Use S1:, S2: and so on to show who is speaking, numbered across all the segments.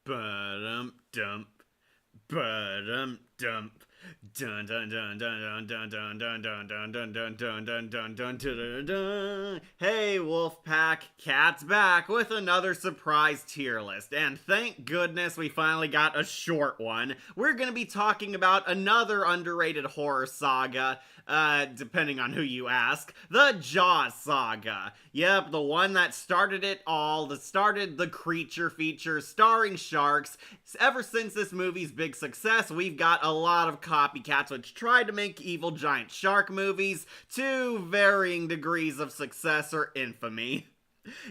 S1: Ba-dum dump. Ba-dum dump. Dun dun dun dun dun dun dun dun dun dun dun dun dun dun dun dun dun. Hey Wolfpack, Cat's back with another surprise tier list, and thank goodness we finally got a short one. We're gonna be talking about another underrated horror saga, depending on who you ask, the Jaws saga. Yep, the one that started it all, that started the creature feature starring sharks. Ever since this movie's big success, we've got a lot of copycats which tried to make evil giant shark movies to varying degrees of success or infamy.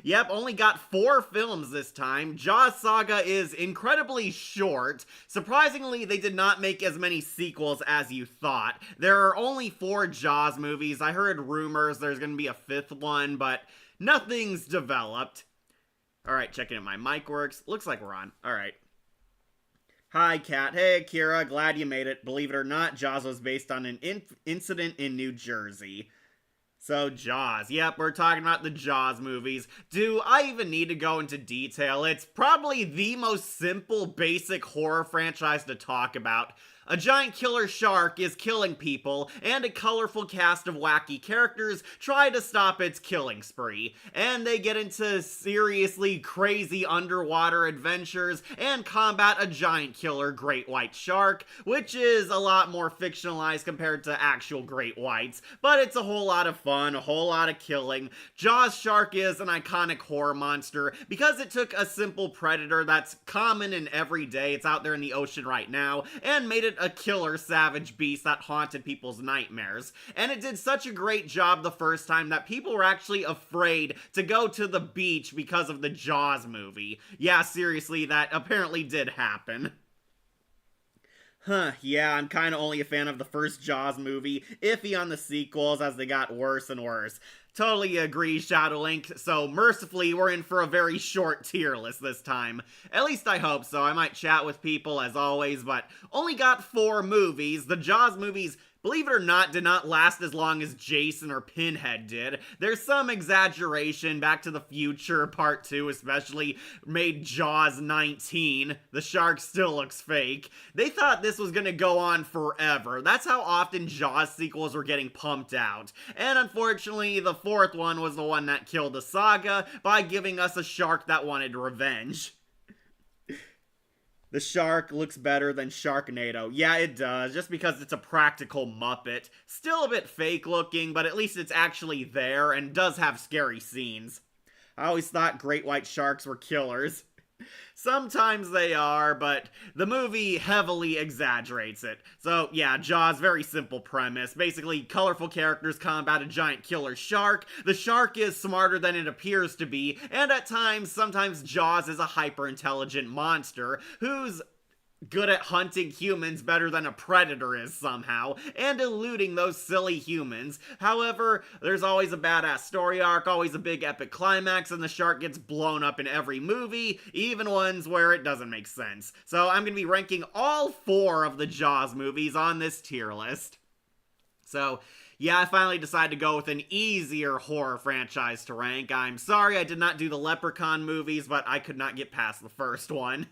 S1: Yep, only got 4 films this time. Jaws Saga is incredibly short. Surprisingly, they did not make as many sequels as you thought. There are only 4 Jaws movies. I heard rumors there's gonna be a 5th one, but nothing's developed. Alright, checking if my mic works. Looks like we're on. Alright. Hi, Kat. Hey, Akira. Glad you made it. Believe it or not, Jaws was based on an incident in New Jersey. So, Jaws. Yep, we're talking about the Jaws movies. Do I even need to go into detail? It's probably the most simple, basic horror franchise to talk about. A giant killer shark is killing people, and a colorful cast of wacky characters try to stop its killing spree. And they get into seriously crazy underwater adventures and combat a giant killer great white shark, which is a lot more fictionalized compared to actual great whites, but it's a whole lot of fun, a whole lot of killing. Jaws shark is an iconic horror monster because it took a simple predator that's common and everyday, it's out there in the ocean right now, and made it a killer savage beast that haunted people's nightmares. And it did such a great job the first time that people were actually afraid to go to the beach because of the Jaws movie. Yeah, seriously, that apparently did happen. Yeah, I'm kinda only a fan of the first Jaws movie, iffy on the sequels as they got worse and worse. Totally agree, Shadowlink, so mercifully we're in for a very short tier list this time. At least I hope so. I might chat with people as always, but only got 4 movies. The Jaws movies, believe it or not, did not last as long as Jason or Pinhead did. There's some exaggeration. Back to the Future Part 2 especially made Jaws 19. The shark still looks fake. They thought this was gonna go on forever. That's how often Jaws sequels were getting pumped out. And unfortunately, the 4th one was the one that killed the saga by giving us a shark that wanted revenge. The shark looks better than Sharknado. Yeah, it does, just because it's a practical Muppet. Still a bit fake looking, but at least it's actually there and does have scary scenes. I always thought great white sharks were killers. Sometimes they are, but the movie heavily exaggerates it. So yeah, Jaws, very simple premise. Basically, colorful characters combat a giant killer shark. The shark is smarter than it appears to be, and at times, sometimes Jaws is a hyper-intelligent monster who's good at hunting humans better than a predator is somehow, and eluding those silly humans. However, there's always a badass story arc, always a big epic climax, and the shark gets blown up in every movie, even ones where it doesn't make sense. So I'm gonna be ranking all 4 of the Jaws movies on this tier list. So, yeah, I finally decided to go with an easier horror franchise to rank. I'm sorry I did not do the Leprechaun movies, but I could not get past the first one.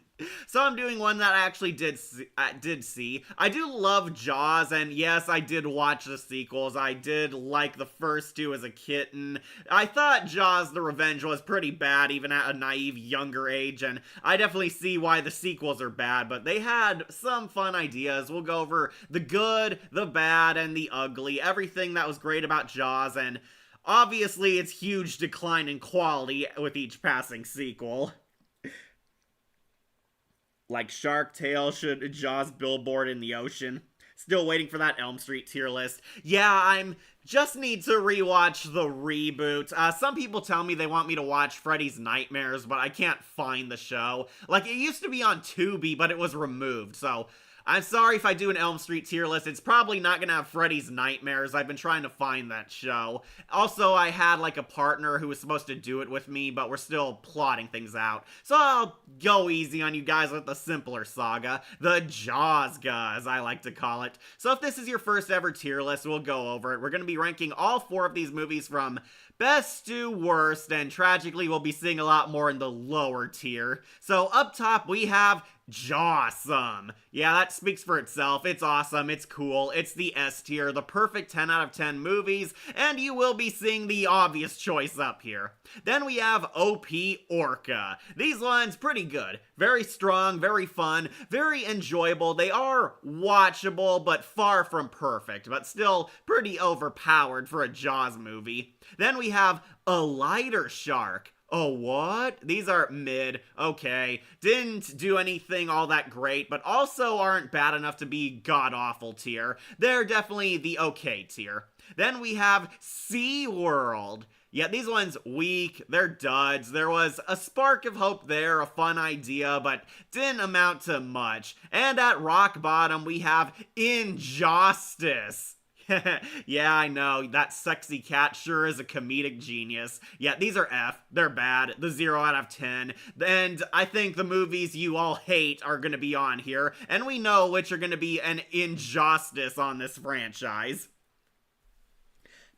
S1: So I'm doing one that I actually did see. I do love Jaws, and yes, I did watch the sequels. I did like the first 2 as a kitten. I thought Jaws the Revenge was pretty bad, even at a naive younger age, and I definitely see why the sequels are bad, but they had some fun ideas. We'll go over the good, the bad, and the ugly, everything that was great about Jaws, and obviously its huge decline in quality with each passing sequel. Like Shark Tale should Jaws billboard in the ocean. Still waiting for that Elm Street tier list. Yeah, I'm just need to rewatch the reboot. Some people tell me they want me to watch Freddy's Nightmares, but I can't find the show. Like, it used to be on Tubi, but it was removed, so I'm sorry if I do an Elm Street tier list. It's probably not gonna have Freddy's Nightmares. I've been trying to find that show. Also, I had like a partner who was supposed to do it with me, but we're still plotting things out. So I'll go easy on you guys with the simpler saga, the Jawsga, as I like to call it. So if this is your first ever tier list, we'll go over it. We're gonna be be ranking all 4 of these movies from best to worst, and tragically we'll be seeing a lot more in the lower tier. So up top we have Jawsome. Yeah, that speaks for itself. It's awesome, it's cool, it's the S tier, the perfect 10 out of 10 movies, and you will be seeing the obvious choice up here. Then we have OP Orca. These ones, pretty good. Very strong, very fun, very enjoyable. They are watchable, but far from perfect, but still pretty overpowered for a Jaws movie. Then we have a lighter shark. Oh, what? These are mid. Okay. Didn't do anything all that great, but also aren't bad enough to be god-awful tier. They're definitely the okay tier. Then we have SeaWorld. Yeah, these ones weak, they're duds. There was a spark of hope there, a fun idea, but didn't amount to much. And at rock bottom, we have Injustice. Yeah, I know, that sexy cat sure is a comedic genius. Yeah, these are F, they're bad, the 0 out of 10, and I think the movies you all hate are gonna be on here, and we know which are gonna be an injustice on this franchise.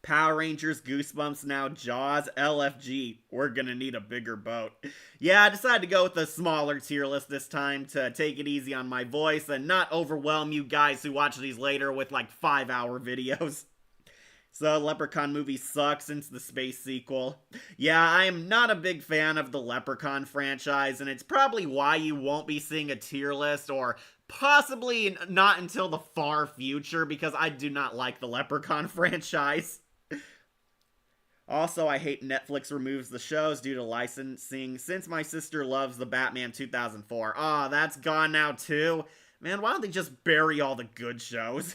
S1: Power Rangers, Goosebumps, now Jaws, LFG. We're gonna need a bigger boat. Yeah, I decided to go with a smaller tier list this time to take it easy on my voice and not overwhelm you guys who watch these later with like 5-hour videos. So, Leprechaun movie sucks since the space sequel. Yeah, I am not a big fan of the Leprechaun franchise, and it's probably why you won't be seeing a tier list, or possibly not until the far future, because I do not like the Leprechaun franchise. Also, I hate Netflix removes the shows due to licensing, since my sister loves the Batman 2004. Aw, that's gone now too? Man, why don't they just bury all the good shows?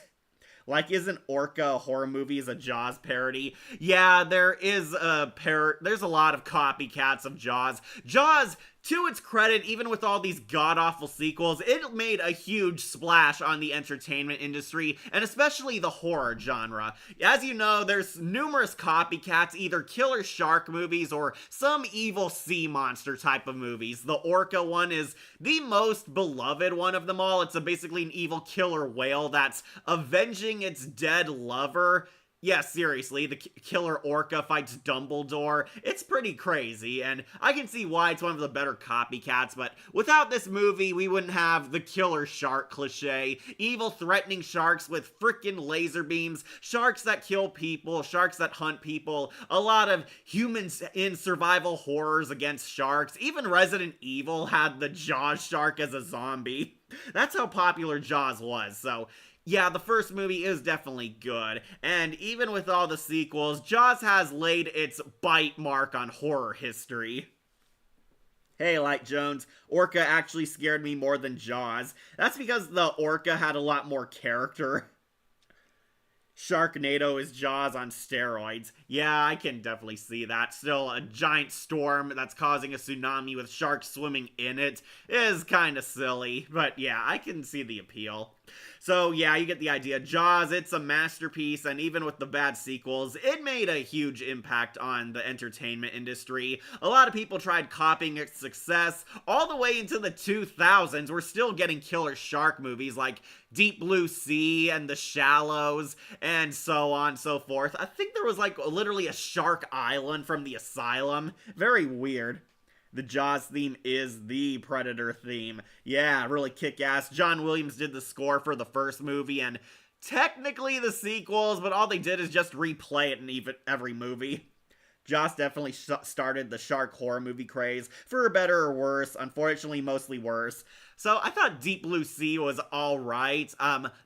S1: Like, isn't Orca horror movies a Jaws parody? Yeah, there's a lot of copycats of Jaws. Jaws, to its credit, even with all these god-awful sequels, it made a huge splash on the entertainment industry, and especially the horror genre. As you know, there's numerous copycats, either killer shark movies or some evil sea monster type of movies. The Orca one is the most beloved one of them all. It's basically an evil killer whale that's avenging its dead lover. Yeah, seriously, the killer orca fights Dumbledore. It's pretty crazy, and I can see why it's one of the better copycats, but without this movie, we wouldn't have the killer shark cliche, evil threatening sharks with frickin' laser beams, sharks that kill people, sharks that hunt people, a lot of humans in survival horrors against sharks. Even Resident Evil had the Jaws shark as a zombie. That's how popular Jaws was, so yeah, the first movie is definitely good, and even with all the sequels, Jaws has laid its bite mark on horror history. Hey, Light Jones, Orca actually scared me more than Jaws. That's because the Orca had a lot more character. Sharknado is Jaws on steroids. Yeah, I can definitely see that. Still, a giant storm that's causing a tsunami with sharks swimming in it is kind of silly, but yeah, I can see the appeal. So yeah, you get the idea. Jaws, it's a masterpiece, and even with the bad sequels, it made a huge impact on the entertainment industry. A lot of people tried copying its success. All the way into the 2000s, we're still getting killer shark movies like Deep Blue Sea and The Shallows, and so on and so forth. I think there was like literally a Shark Island from The Asylum. Very weird. The Jaws theme is the Predator theme. Yeah, really kick-ass. John Williams did the score for the first movie, and technically the sequels, but all they did is just replay it in every movie. Jaws definitely started the shark horror movie craze, for better or worse, unfortunately mostly worse. So I thought Deep Blue Sea was alright.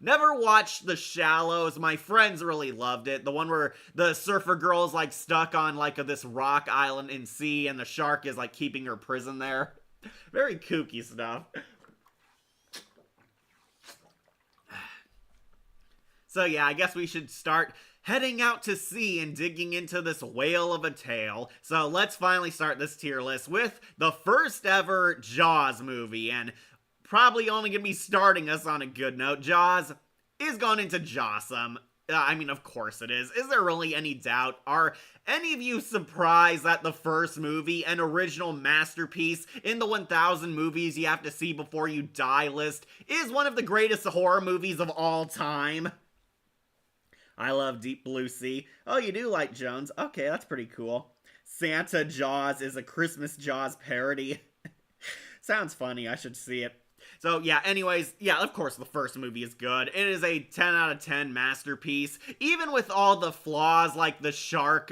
S1: Never watched The Shallows. My friends really loved it. The one where the surfer girl's like stuck on like this rock island in sea and the shark is like keeping her prison there. Very kooky stuff. So yeah, I guess we should start heading out to sea and digging into this whale of a tale. So let's finally start this tier list with the first ever Jaws movie, and probably only gonna be starting us on a good note. Jaws is going into Jawsome. I mean, of course it is. Is there really any doubt? Are any of you surprised that the first movie, an original masterpiece in the 1000 movies you have to see before you die list, is one of the greatest horror movies of all time? I love Deep Blue Sea. Oh, you do like Jones? Okay, that's pretty cool. Santa Jaws is a Christmas Jaws parody. Sounds funny. I should see it. So yeah, anyways, yeah, of course the first movie is good. It is a 10 out of 10 masterpiece. Even with all the flaws like the shark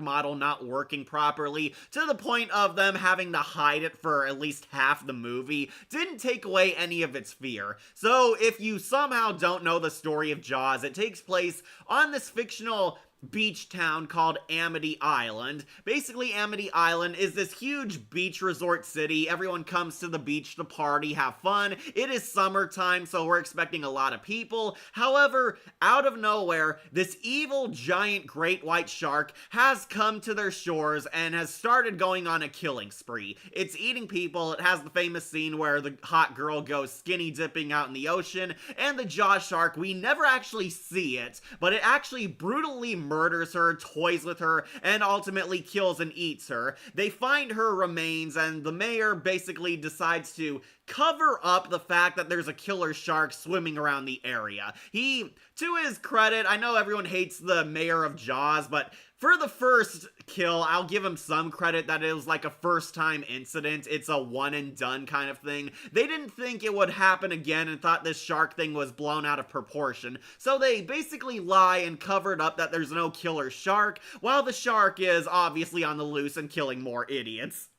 S1: model not working properly, to the point of them having to hide it for at least half the movie, didn't take away any of its fear. So if you somehow don't know the story of Jaws, it takes place on this fictional beach town called Amity Island. Basically, Amity Island is this huge beach resort city. Everyone comes to the beach to party, have fun. It is summertime, so we're expecting a lot of people. However, out of nowhere, this evil giant great white shark has come to their shores and has started going on a killing spree. It's eating people. It has the famous scene where the hot girl goes skinny dipping out in the ocean, and the Jaws shark, we never actually see it, but it actually brutally murders her, toys with her, and ultimately kills and eats her. They find her remains, and the mayor basically decides to cover up the fact that there's a killer shark swimming around the area. He, to his credit, I know everyone hates the mayor of Jaws, but for the first kill, I'll give him some credit that it was like a first-time incident. It's a one-and-done kind of thing. They didn't think it would happen again and thought this shark thing was blown out of proportion. So they basically lie and covered up that there's no killer shark, while the shark is obviously on the loose and killing more idiots.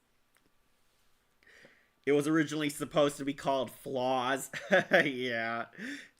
S1: It was originally supposed to be called Flaws. Yeah.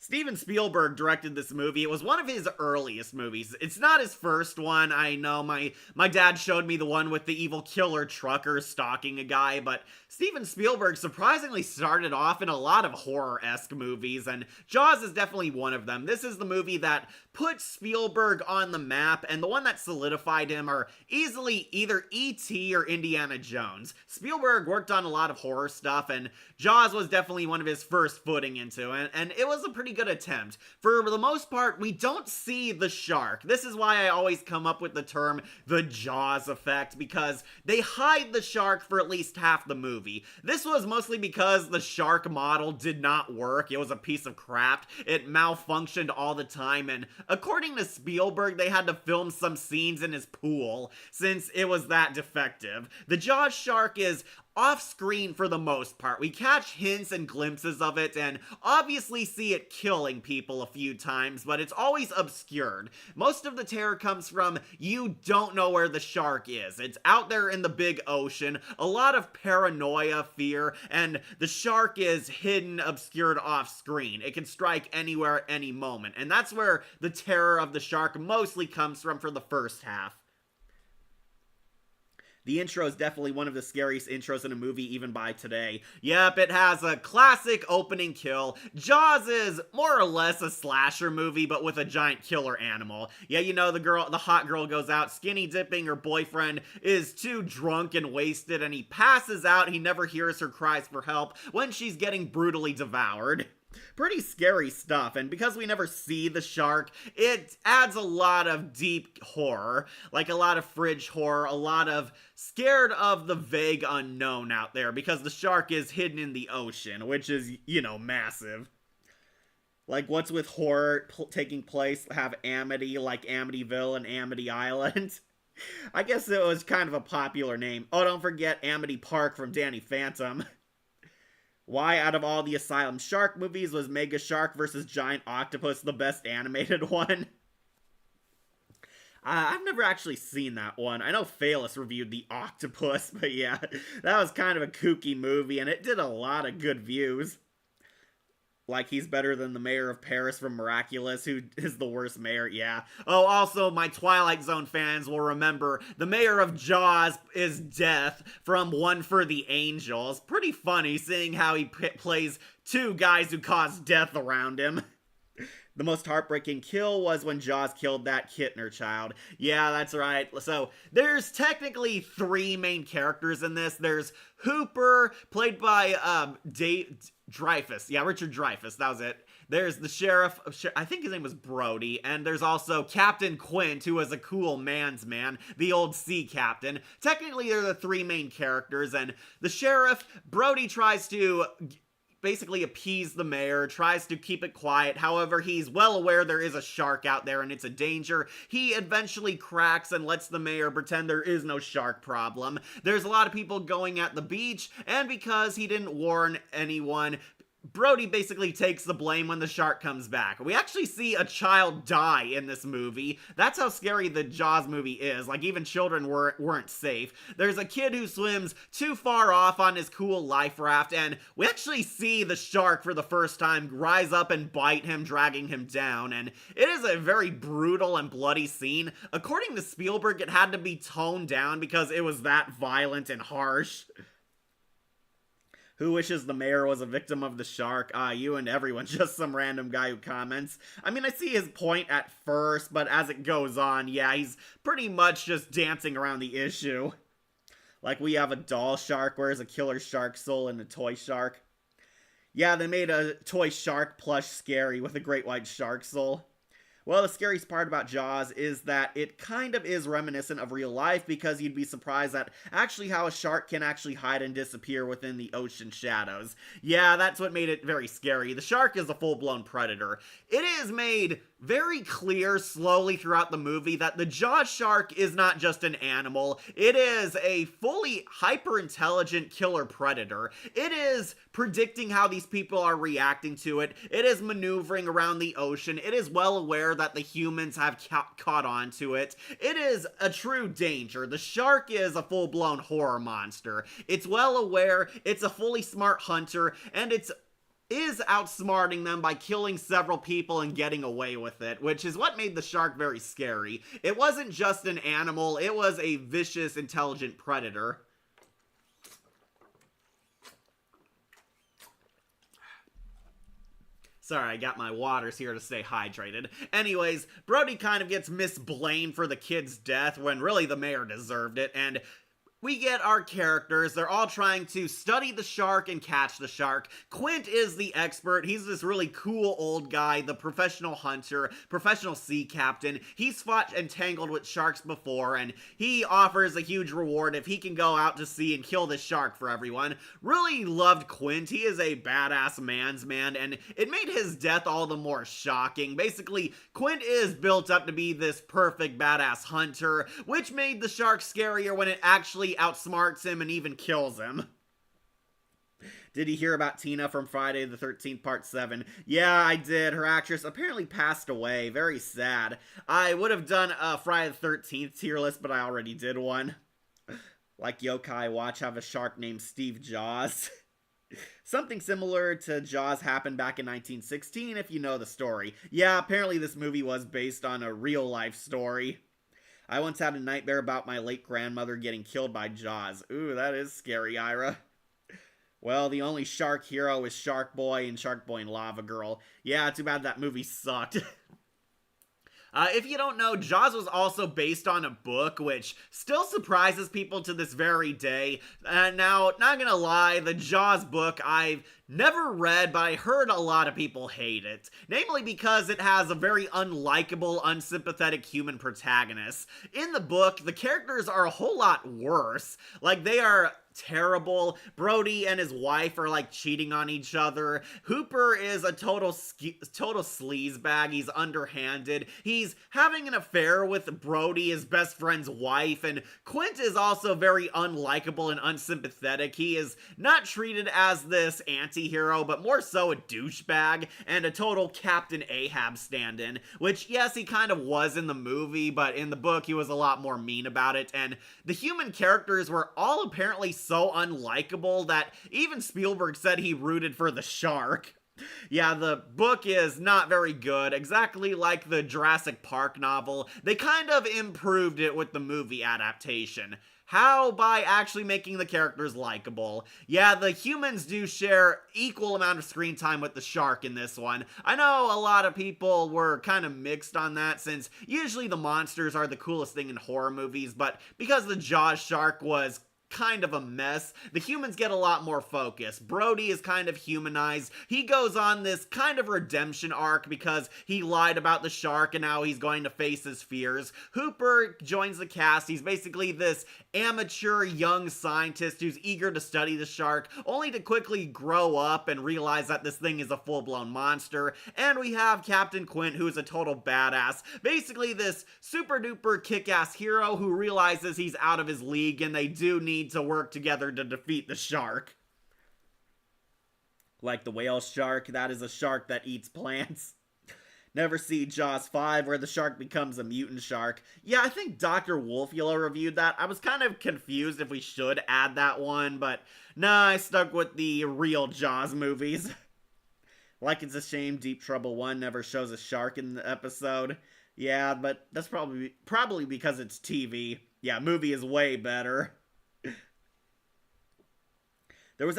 S1: Steven Spielberg directed this movie. It was one of his earliest movies. It's not his first one. I know my dad showed me the one with the evil killer trucker stalking a guy, but Steven Spielberg surprisingly started off in a lot of horror-esque movies, and Jaws is definitely one of them. This is the movie that put Spielberg on the map, and the one that solidified him are easily either E.T. or Indiana Jones. Spielberg worked on a lot of horror stuff, and Jaws was definitely one of his first footing into it, and it was a pretty good attempt. For the most part, we don't see the shark. This is why I always come up with the term the Jaws effect, because they hide the shark for at least half the movie. This was mostly because the shark model did not work. It was a piece of crap. It malfunctioned all the time, and according to Spielberg, they had to film some scenes in his pool since it was that defective. The Jaws shark is off-screen for the most part. We catch hints and glimpses of it and obviously see it killing people a few times, but it's always obscured. Most of the terror comes from you don't know where the shark is. It's out there in the big ocean, a lot of paranoia, fear, and the shark is hidden, obscured off-screen. It can strike anywhere at any moment, and that's where the terror of the shark mostly comes from for the first half. The intro is definitely one of the scariest intros in a movie even by today. Yep, it has a classic opening kill. Jaws is more or less a slasher movie, but with a giant killer animal. Yeah, you know, the hot girl goes out skinny dipping, her boyfriend is too drunk and wasted, and he passes out. He never hears her cries for help when she's getting brutally devoured. Pretty scary stuff, and because we never see the shark, it adds a lot of deep horror, like a lot of fridge horror, a lot of scared of the vague unknown out there, because the shark is hidden in the ocean, which is, you know, massive. Like, what's with horror taking place, have Amity, like Amityville and Amity Island? I guess it was kind of a popular name. Oh, don't forget Amity Park from Danny Phantom. Why, out of all the Asylum shark movies, was Mega Shark vs. Giant Octopus the best animated one? I've never actually seen that one. I know Phalis reviewed The Octopus, but yeah, that was kind of a kooky movie, and it did a lot of good views. Like, he's better than the mayor of Paris from Miraculous, who is the worst mayor, yeah. Oh, also, my Twilight Zone fans will remember the mayor of Jaws is Death from One for the Angels. Pretty funny, seeing how he plays two guys who cause death around him. The most heartbreaking kill was when Jaws killed that Kittner child. Yeah, that's right. So, there's technically three main characters in this. There's Hooper, played by, Dreyfuss. Yeah, Richard Dreyfuss, that was it. There's the sheriff, I think his name was Brody, and there's also Captain Quint, who was a cool man's man, the old sea captain. Technically, they're the three main characters, and the sheriff, Brody tries to basically appease the mayor, tries to keep it quiet. However, he's well aware there is a shark out there and it's a danger. He eventually cracks and lets the mayor pretend there is no shark problem. There's a lot of people going at the beach, and because he didn't warn anyone, Brody basically takes the blame when the shark comes back. We actually see a child die in this movie. That's how scary the Jaws movie is. Like, even children weren't safe. There's a kid who swims too far off on his cool life raft, and we actually see the shark for the first time rise up and bite him, dragging him down, and it is a very brutal and bloody scene. According to Spielberg, it had to be toned down because it was that violent and harsh. Who wishes the mayor was a victim of the shark? You and everyone, just some random guy who comments. I mean, I see his point at first, but as it goes on, yeah, he's pretty much just dancing around the issue. Like, we have a doll shark, where's a killer shark soul and a toy shark? Yeah, they made a toy shark plush scary with a great white shark soul. Well, the scariest part about Jaws is that it kind of is reminiscent of real life, because you'd be surprised at actually how a shark can actually hide and disappear within the ocean shadows. Yeah, that's what made it very scary. The shark is a full-blown predator. It is made very clear slowly throughout the movie that the Jaws shark is not just an animal. It is a fully hyper-intelligent killer predator. It is predicting how these people are reacting to it. It is maneuvering around the ocean. It is well aware that the humans have caught on to it. It is a true danger. The shark is a full-blown horror monster. It's well aware, it's a fully smart hunter, and it's is outsmarting them by killing several people and getting away with it, which is what made the shark very scary. It wasn't just an animal, it was a vicious, intelligent predator. Sorry, I got my waters here to stay hydrated. Anyways, Brody kind of gets misblamed for the kid's death when really the mayor deserved it, and we get our characters. They're all trying to study the shark and catch the shark. Quint is the expert. He's this really cool old guy, the professional hunter, professional sea captain. He's fought and tangled with sharks before, and he offers a huge reward if he can go out to sea and kill this shark for everyone. Really loved Quint. He is a badass man's man, and it made his death all the more shocking. Basically, Quint is built up to be this perfect badass hunter, which made the shark scarier when it actually outsmarts him and even kills him. Did you hear about Tina from Friday the 13th Part 7? Yeah, I did. Her actress apparently passed away. Very sad. I would have done a Friday the 13th tier list, but I already did one. Like Yokai Watch have a shark named Steve Jaws. Something similar to Jaws happened back in 1916, if you know the story. Yeah, apparently this movie was based on a real-life story. I once had a nightmare about my late grandmother getting killed by Jaws. Ooh, that is scary, Ira. Well, the only shark hero is Shark Boy and Shark Boy and Lava Girl. Yeah, too bad that movie sucked. If you don't know, Jaws was also based on a book, which still surprises people to this very day. Now, not gonna lie, the Jaws book I've never read, but I heard a lot of people hate it. Namely because it has a very unlikable, unsympathetic human protagonist. In the book, the characters are a whole lot worse. Like, they are terrible. Brody and his wife are like cheating on each other. Hooper is a total sleazebag. He's underhanded. He's having an affair with Brody, his best friend's wife, and Quint is also very unlikable and unsympathetic. He is not treated as this anti-hero, but more so a douchebag and a total Captain Ahab stand-in, which yes, he kind of was in the movie, but in the book he was a lot more mean about it, and the human characters were all apparently so unlikable that even Spielberg said he rooted for the shark. Yeah, the book is not very good, exactly like the Jurassic Park novel. They kind of improved it with the movie adaptation. How? By actually making the characters likable. Yeah, the humans do share equal amount of screen time with the shark in this one. I know a lot of people were kind of mixed on that, since usually the monsters are the coolest thing in horror movies, but because the Jaws shark was kind of a mess. The humans get a lot more focus. Brody is kind of humanized. He goes on this kind of redemption arc because he lied about the shark and now he's going to face his fears. Hooper joins the cast. He's basically this amateur young scientist who's eager to study the shark, only to quickly grow up and realize that this thing is a full-blown monster. And we have Captain Quint, who is a total badass. Basically this super-duper kick-ass hero who realizes he's out of his league and they do need to work together to defeat the shark. Like the whale shark, that is a shark that eats plants. Never see Jaws 5 where the shark becomes a mutant shark. Yeah, I think Dr. Wolfula reviewed that. I was kind of confused if we should add that one, but nah, I stuck with the real Jaws movies. Like it's a shame Deep Trouble 1 never shows a shark in the episode. Yeah, but that's probably because it's TV. Yeah, movie is way better. Were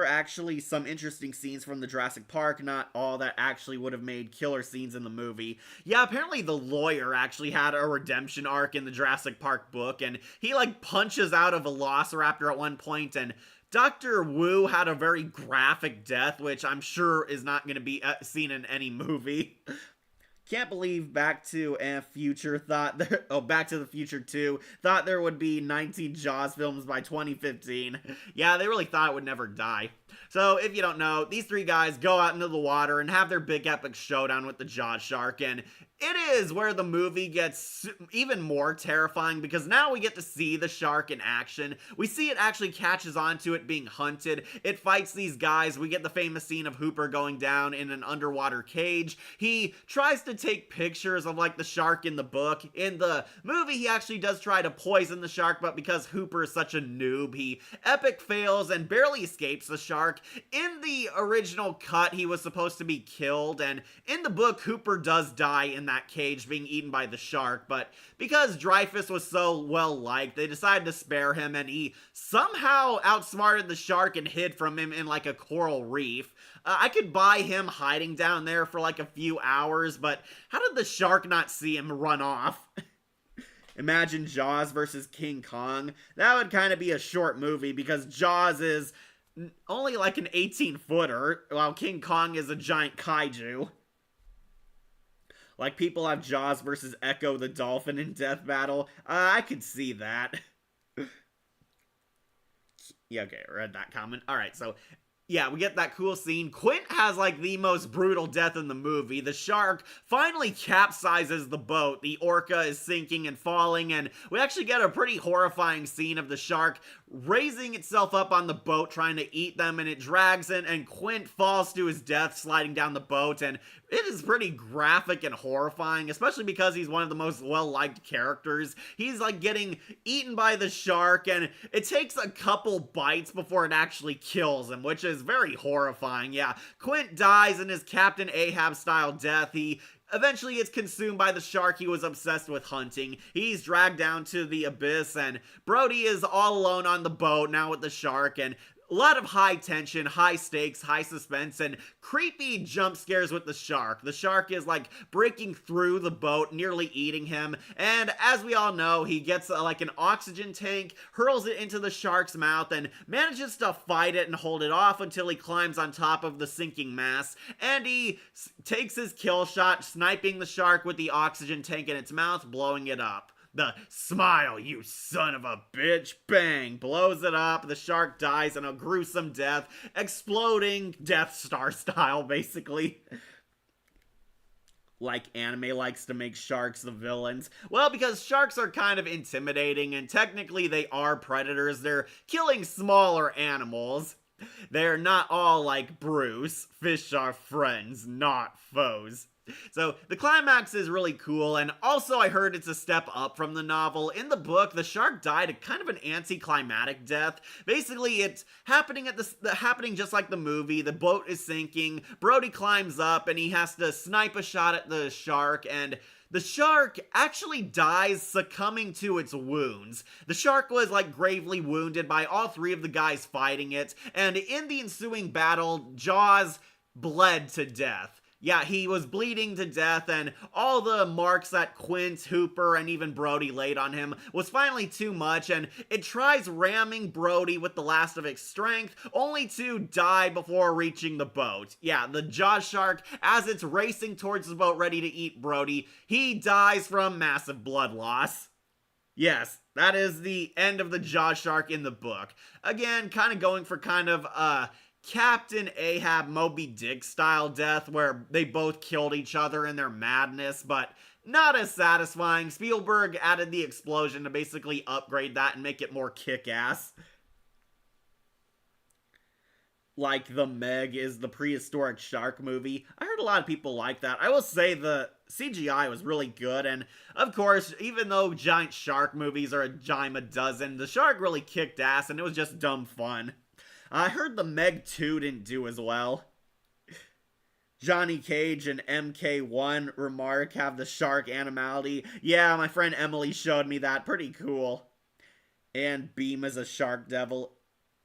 S1: actually some interesting scenes from the Jurassic Park, not all that actually would have made killer scenes in the movie. Yeah, apparently the lawyer actually had a redemption arc in the Jurassic Park book, and he like punches out a velociraptor at one point, and Dr. Wu had a very graphic death, which I'm sure is not going to be seen in any movie. Can't believe Back to the Future 2 thought there would be 19 Jaws films by 2015. Yeah, they really thought it would never die. So, if you don't know, these three guys go out into the water and have their big epic showdown with the Jaws shark, and it is where the movie gets even more terrifying because now we get to see the shark in action. We see it actually catches onto it being hunted. It fights these guys. We get the famous scene of Hooper going down in an underwater cage. He tries to take pictures of like the shark in the book. In the movie, he actually does try to poison the shark, but because Hooper is such a noob, he epic fails and barely escapes the shark. In the original cut, he was supposed to be killed, and in the book, Hooper does die in that cage being eaten by the shark, but because Dreyfuss was so well liked, they decided to spare him, and he somehow outsmarted the shark and hid from him in like a coral reef. I could buy him hiding down there for like a few hours, but how did the shark not see him run off? Imagine Jaws versus King Kong. That would kind of be a short movie because Jaws is only like an 18-footer, while King Kong is a giant kaiju. Like, people have Jaws versus Echo the Dolphin in Death Battle. I could see that. Yeah, okay, I read that comment. Alright, so yeah, we get that cool scene. Quint has like the most brutal death in the movie. The shark finally capsizes the boat. The orca is sinking and falling, and we actually get a pretty horrifying scene of the shark raising itself up on the boat trying to eat them, and it drags in, and Quint falls to his death sliding down the boat, and it is pretty graphic and horrifying, especially because he's one of the most well-liked characters. He's like getting eaten by the shark, and it takes a couple bites before it actually kills him, which is very horrifying. Yeah, Quint dies in his Captain Ahab-style death. He eventually gets consumed by the shark he was obsessed with hunting. He's dragged down to the abyss, and Brody is all alone on the boat now with the shark, and a lot of high tension, high stakes, high suspense, and creepy jump scares with the shark. The shark is like breaking through the boat, nearly eating him, and as we all know, he gets like an oxygen tank, hurls it into the shark's mouth, and manages to fight it and hold it off until he climbs on top of the sinking mass, and he takes his kill shot, sniping the shark with the oxygen tank in its mouth, blowing it up. The smile, you son of a bitch, bang, blows it up, the shark dies in a gruesome death, exploding Death Star style, basically. Like anime likes to make sharks the villains. Well, because sharks are kind of intimidating, and technically they are predators, they're killing smaller animals. They're not all like Bruce. Fish are friends, not foes. So, the climax is really cool, and also I heard it's a step up from the novel. In the book, the shark died a kind of an anticlimactic death. Basically, it's happening happening just like the movie. The boat is sinking, Brody climbs up, and he has to snipe a shot at the shark, and the shark actually dies succumbing to its wounds. The shark was like gravely wounded by all three of the guys fighting it, and in the ensuing battle, Jaws bled to death. Yeah, he was bleeding to death, and all the marks that Quint, Hooper, and even Brody laid on him was finally too much, and it tries ramming Brody with the last of its strength, only to die before reaching the boat. Yeah, the Jaws shark, as it's racing towards the boat ready to eat Brody, he dies from massive blood loss. Yes, that is the end of the Jaws shark in the book. Again, kind of going for kind of Captain Ahab Moby Dick style death where they both killed each other in their madness, but not as satisfying. Spielberg added the explosion to basically upgrade that and make it more kick-ass. Like The Meg is the prehistoric shark movie. I heard a lot of people like that. I will say the CGI was really good, and of course, even though giant shark movies are a dime a dozen, the shark really kicked ass and it was just dumb fun. I heard The Meg 2 didn't do as well. Johnny Cage and MK1 remark have the shark animality. Yeah, my friend Emily showed me that. Pretty cool. And Beam is a shark devil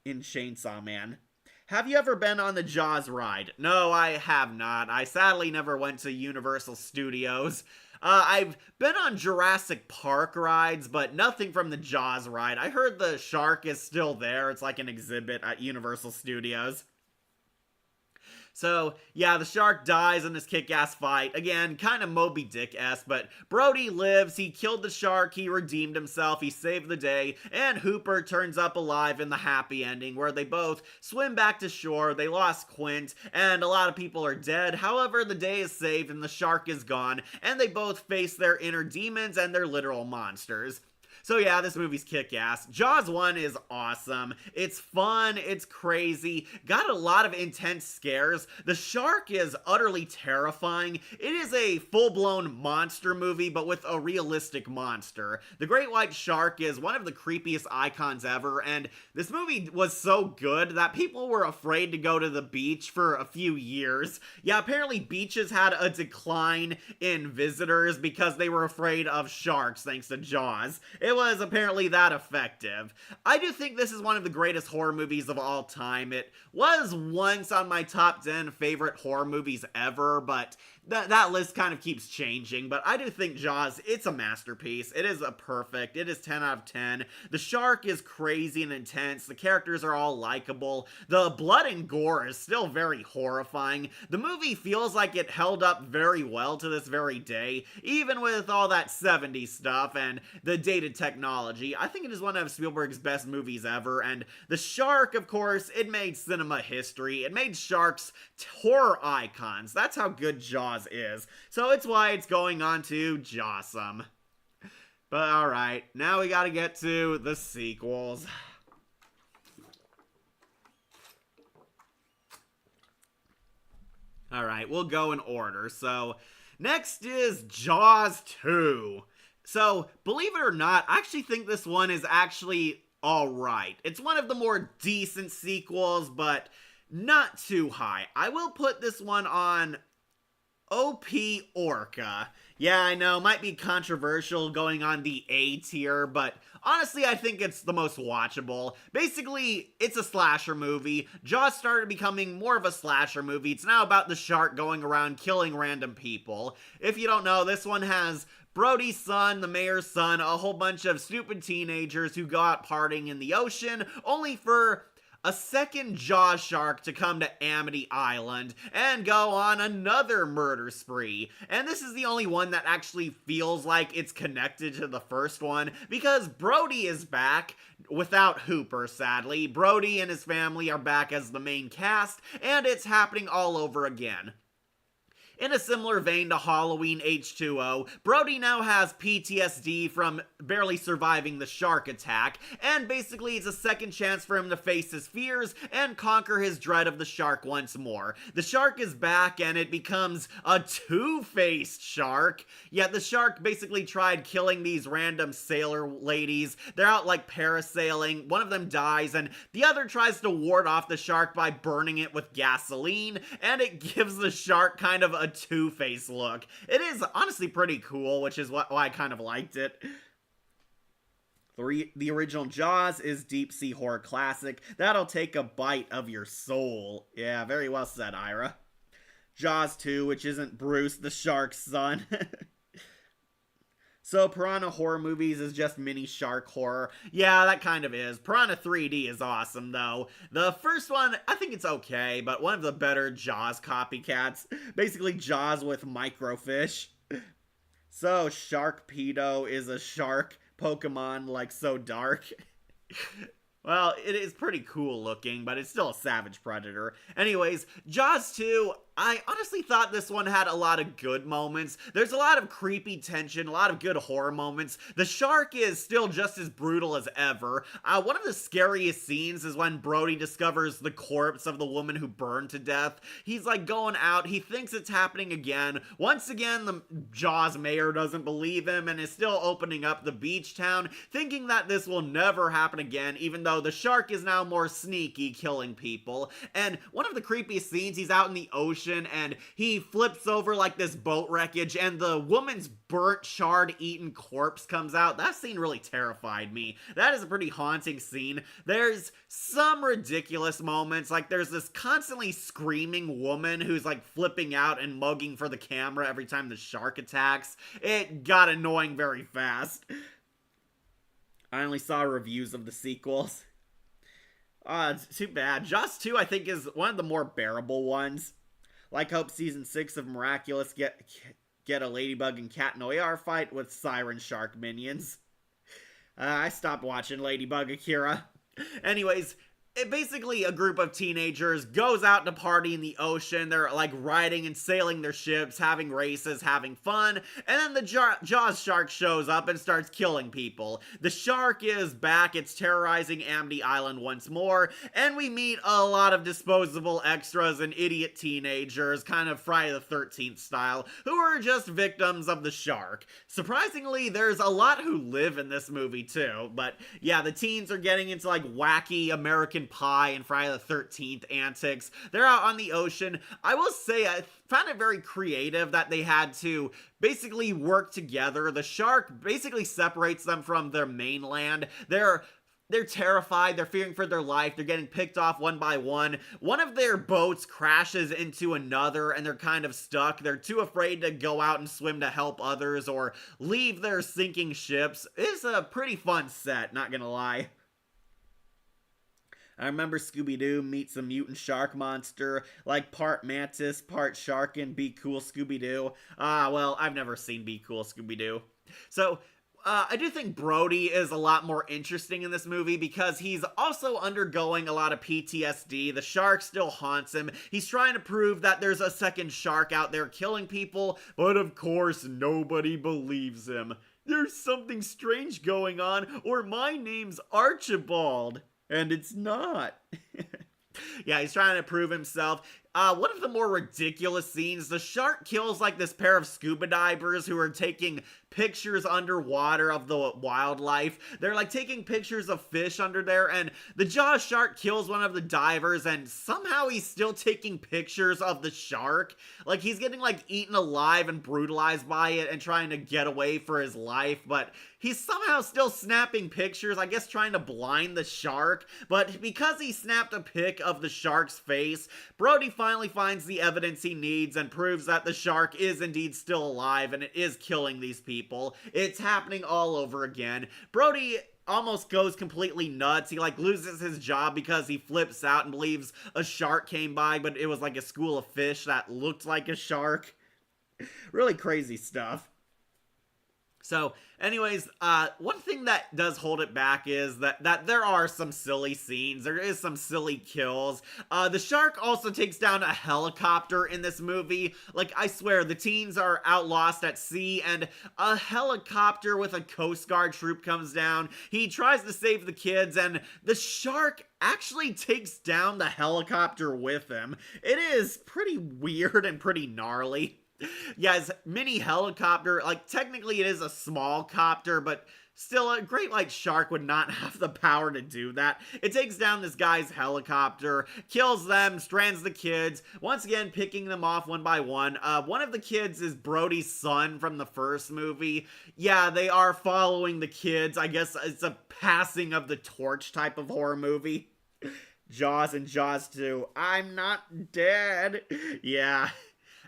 S1: in Chainsaw Man. Have you ever been on the Jaws ride? No, I have not. I sadly never went to Universal Studios. I've been on Jurassic Park rides, but nothing from the Jaws ride. I heard the shark is still there. It's like an exhibit at Universal Studios. So, yeah, the shark dies in this kick-ass fight. Again, kind of Moby Dick-esque, but Brody lives, he killed the shark, he redeemed himself, he saved the day, and Hooper turns up alive in the happy ending, where they both swim back to shore, they lost Quint, and a lot of people are dead. However, the day is saved and the shark is gone, and they both face their inner demons and their literal monsters. So yeah, this movie's kick-ass. Jaws 1 is awesome. It's fun, it's crazy, got a lot of intense scares. The shark is utterly terrifying. It is a full-blown monster movie, but with a realistic monster. The great white shark is one of the creepiest icons ever, and this movie was so good that people were afraid to go to the beach for a few years. Yeah, apparently beaches had a decline in visitors because they were afraid of sharks thanks to Jaws. It was apparently that effective. I do think this is one of the greatest horror movies of all time. It was once on my top 10 favorite horror movies ever, but that list kind of keeps changing. But I do think Jaws, it's a masterpiece. It is a perfect. It is 10 out of 10. The shark is crazy and intense. The characters are all likable. The blood and gore is still very horrifying. The movie feels like it held up very well to this very day, even with all that 70s stuff and the dated technology. I think it is one of Spielberg's best movies ever, and the shark, of course, it made cinema history. It made sharks horror icons. That's how good Jaws is. So it's why it's going on to Jawsome. But alright, now we gotta get to the sequels. Alright, we'll go in order. So, next is Jaws 2. So, believe it or not, I actually think this one is actually alright. It's one of the more decent sequels, but not too high. I will put this one on OP Orca. Yeah, I know, might be controversial going on the A tier, but honestly, I think it's the most watchable. Basically, it's a slasher movie. Jaws started becoming more of a slasher movie. It's now about the shark going around killing random people. If you don't know, this one has Brody's son, the mayor's son, a whole bunch of stupid teenagers who go out partying in the ocean, only for a second Jaws shark to come to Amity Island and go on another murder spree. And this is the only one that actually feels like it's connected to the first one, because Brody is back without Hooper, sadly. Brody and his family are back as the main cast, and it's happening all over again. In a similar vein to Halloween H2O, Brody now has PTSD from barely surviving the shark attack, and basically it's a second chance for him to face his fears and conquer his dread of the shark once more. The shark is back and it becomes a two-faced shark. Yet the shark basically tried killing these random sailor ladies. They're out like parasailing, one of them dies, and the other tries to ward off the shark by burning it with gasoline, and it gives the shark kind of a two-face look. It is honestly pretty cool, which is why I kind of liked it. The original Jaws is deep sea horror classic that'll take a bite of your soul. Yeah, very well said, Ira. Jaws 2, which isn't Bruce the shark's son. So Piranha Horror Movies is just mini shark horror. Yeah, that kind of is. Piranha 3D is awesome, though. The first one, I think it's okay, but one of the better Jaws copycats. Basically Jaws with microfish. So Sharkpedo is a shark Pokemon, like, so dark. Well, it is pretty cool looking, but it's still a savage predator. Anyways, Jaws 2, I honestly thought this one had a lot of good moments. There's a lot of creepy tension, a lot of good horror moments. The shark is still just as brutal as ever. One of the scariest scenes is when Brody discovers the corpse of the woman who burned to death. He's like going out, he thinks it's happening again. Once again, the Jaws mayor doesn't believe him and is still opening up the beach town, thinking that this will never happen again, even though the shark is now more sneaky, killing people. And one of the creepiest scenes, he's out in the ocean and he flips over like this boat wreckage and the woman's burnt, charred, eaten corpse comes out. That scene really terrified me. That is a pretty haunting scene. There's some ridiculous moments, like there's this constantly screaming woman who's like flipping out and mugging for the camera every time the shark attacks. It got annoying very fast. I only saw reviews of the sequels. It's too bad. Jaws 2, I think, is one of the more bearable ones. Like, hope Season 6 of Miraculous get a Ladybug and Cat Noir fight with Siren Shark minions. I stopped watching Ladybug Akira. Anyways, basically a group of teenagers goes out to party in the ocean. They're like riding and sailing their ships, having races, having fun, and then the Jaws shark shows up and starts killing people. The shark is back, it's terrorizing Amity Island once more, and we meet a lot of disposable extras and idiot teenagers, kind of Friday the 13th style, who are just victims of the shark. Surprisingly, there's a lot who live in this movie too, but yeah, the teens are getting into like wacky American Pie and Friday the 13th antics. They're out on the ocean. I will say I found it very creative that they had to basically work together. The shark basically separates them from their mainland. They're terrified, they're fearing for their life, they're getting picked off one by one. One of their boats crashes into another and they're kind of stuck. They're too afraid to go out and swim to help others or leave their sinking ships. It's a pretty fun set, not gonna lie. I remember Scooby-Doo meets a mutant shark monster, like part mantis, part shark in Be Cool Scooby-Doo. Well, I've never seen Be Cool Scooby-Doo. So, I do think Brody is a lot more interesting in this movie because he's also undergoing a lot of PTSD. The shark still haunts him. He's trying to prove that there's a second shark out there killing people, but of course nobody believes him. There's something strange going on, or my name's Archibald. And it's not. Yeah, he's trying to prove himself. One of the more ridiculous scenes, the shark kills like this pair of scuba divers who are taking pictures underwater of the wildlife. They're like taking pictures of fish under there, and the Jaws shark kills one of the divers, and somehow he's still taking pictures of the shark. Like, he's getting like eaten alive and brutalized by it and trying to get away for his life, but he's somehow still snapping pictures, I guess trying to blind the shark. But because he snapped a pic of the shark's face, Brody finally finds the evidence he needs and proves that the shark is indeed still alive and it is killing these people. It's happening all over again. Brody almost goes completely nuts. He like loses his job because he flips out and believes a shark came by, but it was like a school of fish that looked like a shark. Really crazy stuff. So, anyways, one thing that does hold it back is that there are some silly scenes. There is some silly kills. The shark also takes down a helicopter in this movie. Like, I swear, the teens are out lost at sea, and a helicopter with a Coast Guard troop comes down. He tries to save the kids, and the shark actually takes down the helicopter with him. It is pretty weird and pretty gnarly. Yeah, his mini helicopter, like, technically it is a small copter, but still, a great white shark would not have the power to do that. It takes down this guy's helicopter, kills them, strands the kids, once again picking them off one by one. One of the kids is Brody's son from the first movie. Yeah, they are following the kids. I guess it's a passing of the torch type of horror movie. Jaws and Jaws 2. I'm not dead. Yeah.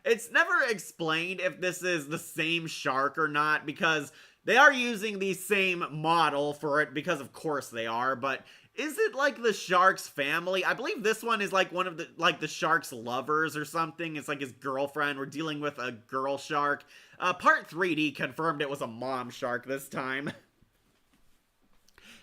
S1: It's never explained if this is the same shark or not, because they are using the same model for it, because of course they are, but is it like the shark's family? I believe this one is like one of the shark's lovers or something. It's like his girlfriend. We're dealing with a girl shark. Part 3D confirmed it was a mom shark this time.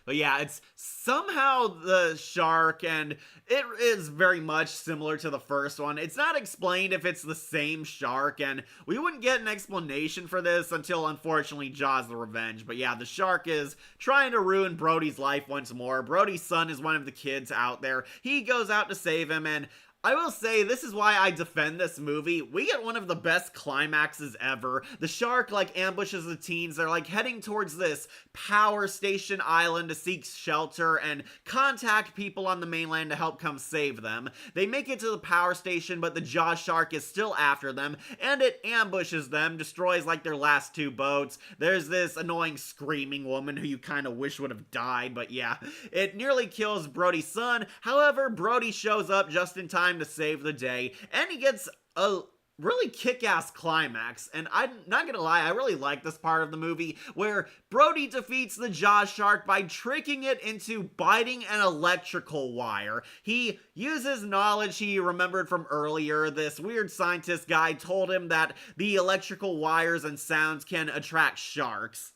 S1: But yeah, it's somehow the shark, and it is very much similar to the first one. It's not explained if it's the same shark, and we wouldn't get an explanation for this until, unfortunately, Jaws the Revenge. But yeah, the shark is trying to ruin Brody's life once more. Brody's son is one of the kids out there. He goes out to save him, and I will say, this is why I defend this movie. We get one of the best climaxes ever. The shark, like, ambushes the teens. They're, like, heading towards this power station island to seek shelter and contact people on the mainland to help come save them. They make it to the power station, but the Jaws shark is still after them, and it ambushes them, destroys, like, their last 2 boats. There's this annoying screaming woman who you kind of wish would have died, but yeah. It nearly kills Brody's son. However, Brody shows up just in time to save the day, and he gets a really kick-ass climax. And I'm not gonna lie, I really like this part of the movie where Brody defeats the Jaws shark by tricking it into biting an electrical wire. He uses knowledge he remembered from earlier. This weird scientist guy told him that the electrical wires and sounds can attract sharks.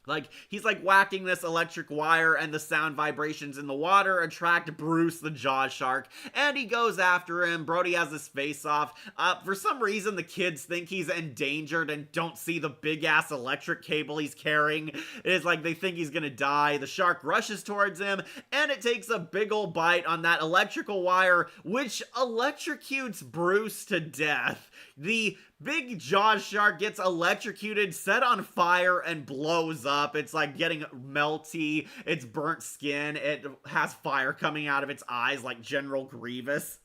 S1: Like, he's like whacking this electric wire, and the sound vibrations in the water attract Bruce the Jaws shark, and he goes after him. Brody has his face off. For some reason, the kids think he's endangered and don't see the big-ass electric cable he's carrying. It's like they think he's gonna die. The shark rushes towards him, and it takes a big ol' bite on that electrical wire, which electrocutes Bruce to death. The big Jaws shark gets electrocuted, set on fire, and blows up. It's like getting melty. It's burnt skin. It has fire coming out of its eyes like General Grievous.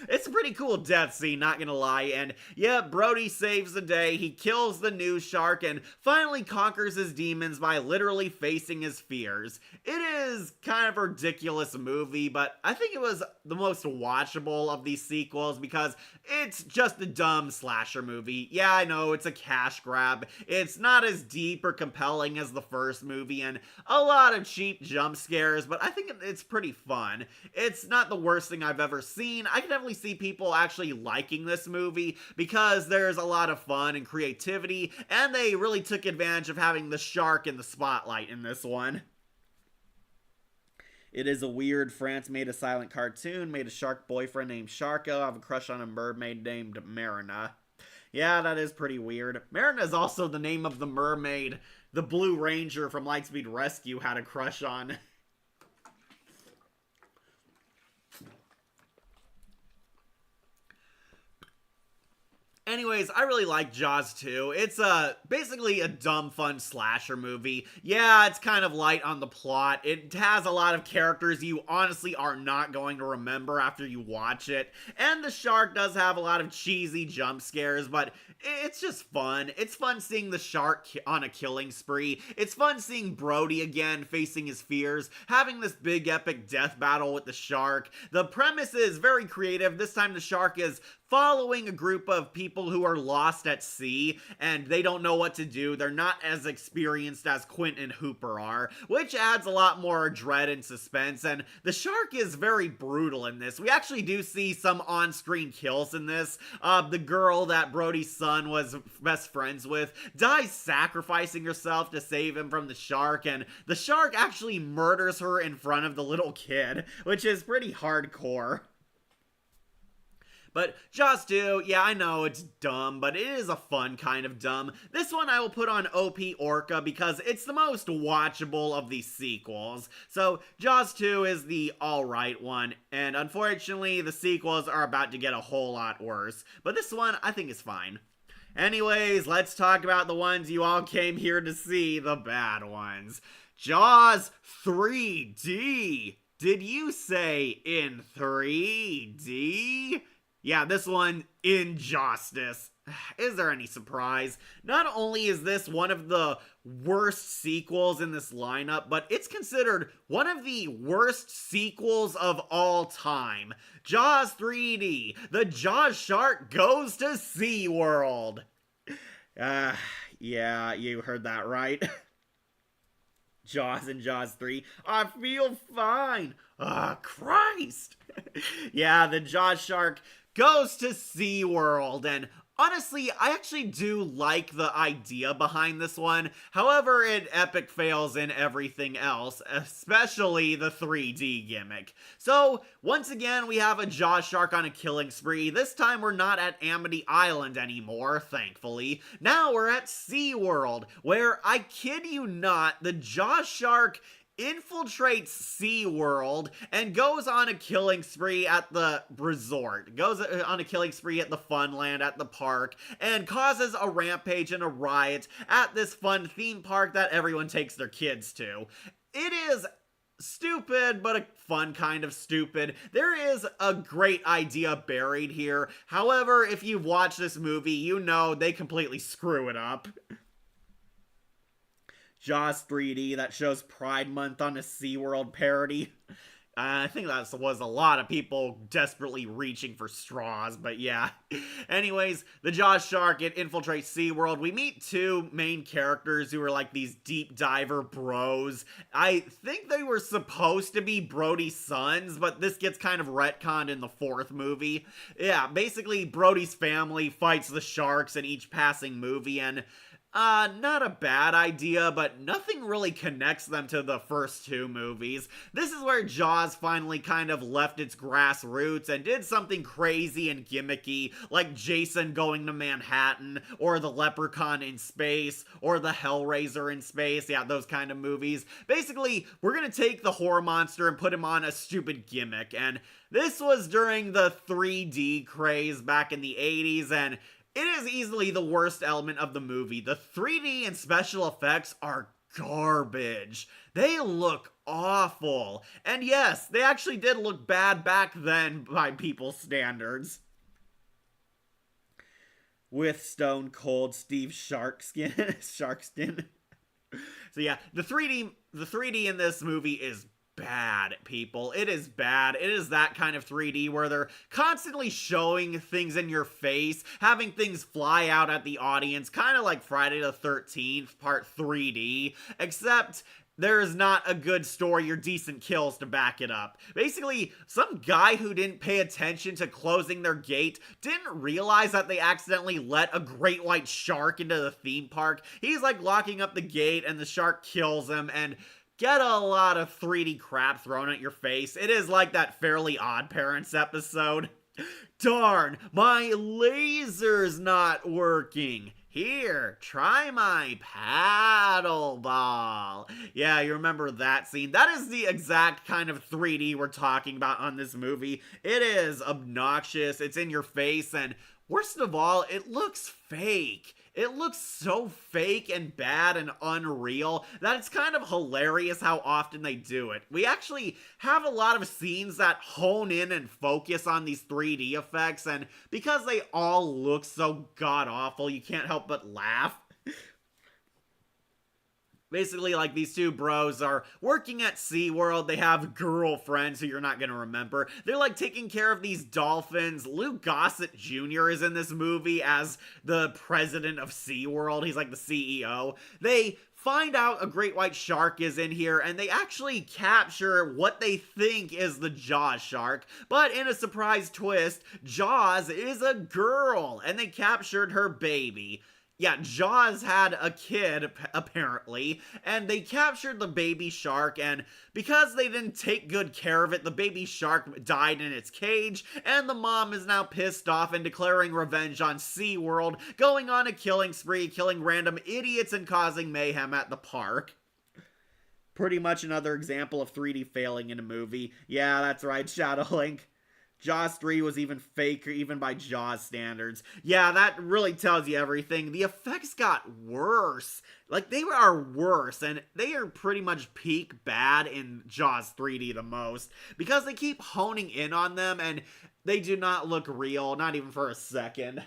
S1: It's a pretty cool death scene, not gonna lie, and yeah, Brody saves the day. He kills the new shark and finally conquers his demons by literally facing his fears. It is kind of a ridiculous movie, but I think it was the most watchable of these sequels because it's just a dumb slasher movie. Yeah, I know, it's a cash grab. It's not as deep or compelling as the first movie, and a lot of cheap jump scares, but I think it's pretty fun. It's not the worst thing I've ever seen. I can definitely see people actually liking this movie because there's a lot of fun and creativity, and they really took advantage of having the shark in the spotlight in this one. It is a weird France made a silent cartoon, made a shark boyfriend named Sharko, I have a crush on a mermaid named Marina. Yeah, that is pretty weird. Marina is also the name of the mermaid the Blue Ranger from Lightspeed Rescue had a crush on. Anyways, I really like Jaws 2. It's basically a dumb, fun slasher movie. Yeah, it's kind of light on the plot. It has a lot of characters you honestly are not going to remember after you watch it. And the shark does have a lot of cheesy jump scares, but it's just fun. It's fun seeing the shark on a killing spree. It's fun seeing Brody again facing his fears, having this big epic death battle with the shark. The premise is very creative. This time the shark is following a group of people who are lost at sea, and they don't know what to do. They're not as experienced as Quint and Hooper are, which adds a lot more dread and suspense, and the shark is very brutal in this. We actually do see some on-screen kills in this. The girl that Brody's son was best friends with dies sacrificing herself to save him from the shark, and the shark actually murders her in front of the little kid, which is pretty hardcore. But Jaws 2, yeah, I know it's dumb, but it is a fun kind of dumb. This one I will put on OP Orca because it's the most watchable of these sequels. So Jaws 2 is the alright one, and unfortunately the sequels are about to get a whole lot worse. But this one I think is fine. Anyways, let's talk about the ones you all came here to see, the bad ones. Jaws 3D. Did you say in 3D? Yeah, this one, Injustice. Is there any surprise? Not only is this one of the worst sequels in this lineup, but it's considered one of the worst sequels of all time. Jaws 3D. The Jaws shark goes to SeaWorld. Uh, yeah, you heard that right. Jaws and Jaws 3. I feel fine. Ah, Christ. Yeah, the Jaws shark goes to SeaWorld, and honestly, I actually do like the idea behind this one. However, it epic fails in everything else, especially the 3D gimmick. So, once again, we have a Jaws shark on a killing spree. This time, we're not at Amity Island anymore, thankfully. Now we're at SeaWorld, where, I kid you not, the Jaws shark infiltrates SeaWorld and goes on a killing spree at the resort. Goes on a killing spree at the Funland at the park and causes a rampage and a riot at this fun theme park that everyone takes their kids to. It is stupid, but a fun kind of stupid. There is a great idea buried here. However, if you've watched this movie, you know they completely screw it up. Jaws 3D that shows Pride Month on a SeaWorld parody. I think that was a lot of people desperately reaching for straws, but yeah. Anyways, the Jaws shark, it infiltrates SeaWorld. We meet two main characters who are like these deep diver bros. I think they were supposed to be Brody's sons, but this gets kind of retconned in the fourth movie. Yeah, basically Brody's family fights the sharks in each passing movie, and not a bad idea, but nothing really connects them to the first two movies. This is where Jaws finally kind of left its grassroots and did something crazy and gimmicky, like Jason going to Manhattan, or the Leprechaun in space, or the Hellraiser in space. Yeah, those kind of movies. Basically, we're gonna take the horror monster and put him on a stupid gimmick, and this was during the 3D craze back in the 80s, and it is easily the worst element of the movie. The 3D and special effects are garbage. They look awful. And yes, they actually did look bad back then by people's standards. With Stone Cold Steve Sharkskin. So yeah, the 3D in this movie is bad, people. It is bad. It is that kind of 3D where they're constantly showing things in your face, having things fly out at the audience, kind of like Friday the 13th part 3D, except there's not a good story or decent kills to back it up. Basically, some guy who didn't pay attention to closing their gate didn't realize that they accidentally let a great white shark into the theme park. He's like locking up the gate and the shark kills him, and get a lot of 3D crap thrown at your face. It is like that Fairly Odd Parents episode. Darn, my laser's not working. Here, try my paddle ball. Yeah, you remember that scene? That is the exact kind of 3D we're talking about on this movie. It is obnoxious, it's in your face, and worst of all, it looks fake. It looks so fake and bad and unreal that it's kind of hilarious how often they do it. We actually have a lot of scenes that hone in and focus on these 3D effects, and because they all look so god-awful, you can't help but laugh. Basically, like, these two bros are working at SeaWorld. They have girlfriends who you're not gonna remember. They're, like, taking care of these dolphins. Lou Gossett Jr. is in this movie as the president of SeaWorld. He's, like, the CEO. They find out a great white shark is in here, and they actually capture what they think is the Jaws shark. But in a surprise twist, Jaws is a girl, and they captured her baby. Yeah, Jaws had a kid, apparently, and they captured the baby shark, and because they didn't take good care of it, the baby shark died in its cage, and the mom is now pissed off and declaring revenge on SeaWorld, going on a killing spree, killing random idiots and causing mayhem at the park. Pretty much another example of 3D failing in a movie. Yeah, that's right, Shadowlink. Jaws 3 was even faker, even by Jaws standards. Yeah, that really tells you everything. The effects got worse. Like, they are worse, and they are pretty much peak bad in Jaws 3D the most, because they keep honing in on them, and They do not look real, not even for a second.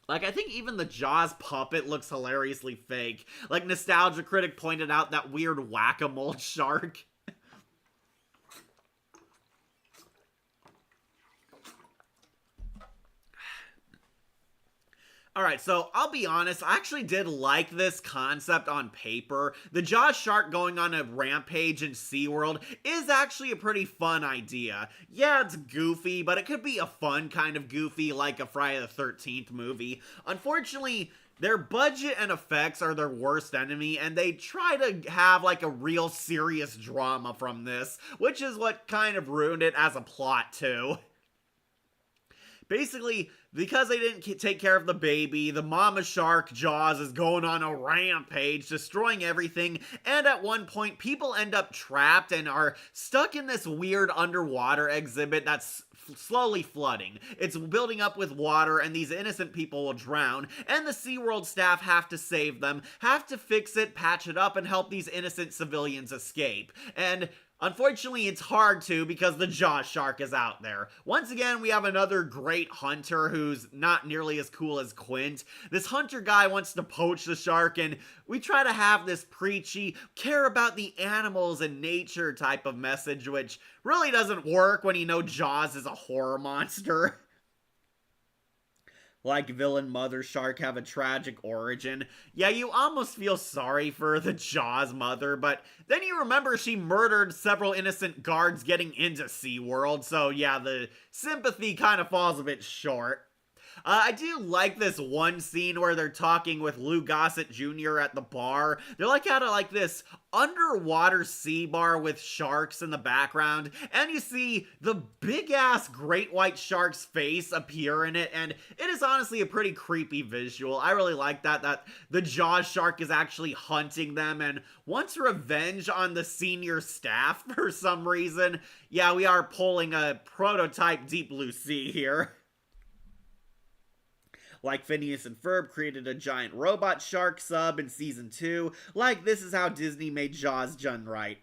S1: Like, I think even the Jaws puppet looks hilariously fake. Like, Nostalgia Critic pointed out that weird whack-a-mole shark. Alright, so I'll be honest, I actually did like this concept on paper. The Jaws shark going on a rampage in SeaWorld is actually a pretty fun idea. Yeah, it's goofy, but it could be a fun kind of goofy, like a Friday the 13th movie. Unfortunately, their budget and effects are their worst enemy, and they try to have like a real serious drama from this, which is what kind of ruined it as a plot too. Basically, because they didn't take care of the baby, the mama shark, Jaws, is going on a rampage, destroying everything, and at one point, people end up trapped and are stuck in this weird underwater exhibit that's slowly flooding. It's building up with water, and these innocent people will drown, and the SeaWorld staff have to save them, have to fix it, patch it up, and help these innocent civilians escape. And unfortunately, it's hard to because the Jaws shark is out there. Once again, we have another great hunter who's not nearly as cool as Quint. This hunter guy wants to poach the shark, and we try to have this preachy, care about the animals and nature type of message, which really doesn't work when you know Jaws is a horror monster. Like villain mother shark have a tragic origin. Yeah, you almost feel sorry for the Jaws mother, but then you remember she murdered several innocent guards getting into SeaWorld, so yeah, the sympathy kind of falls a bit short. I do like this one scene where they're talking with Lou Gossett Jr. at the bar. They're like at like this underwater sea bar with sharks in the background, and you see the big-ass great white shark's face appear in it, and it is honestly a pretty creepy visual. I really like that the Jaws shark is actually hunting them and wants revenge on the senior staff for some reason. Yeah, we are pulling a prototype Deep Blue Sea here. Like Phineas and Ferb created a giant robot shark sub in season 2. Like, this is how Disney made Jaws done right.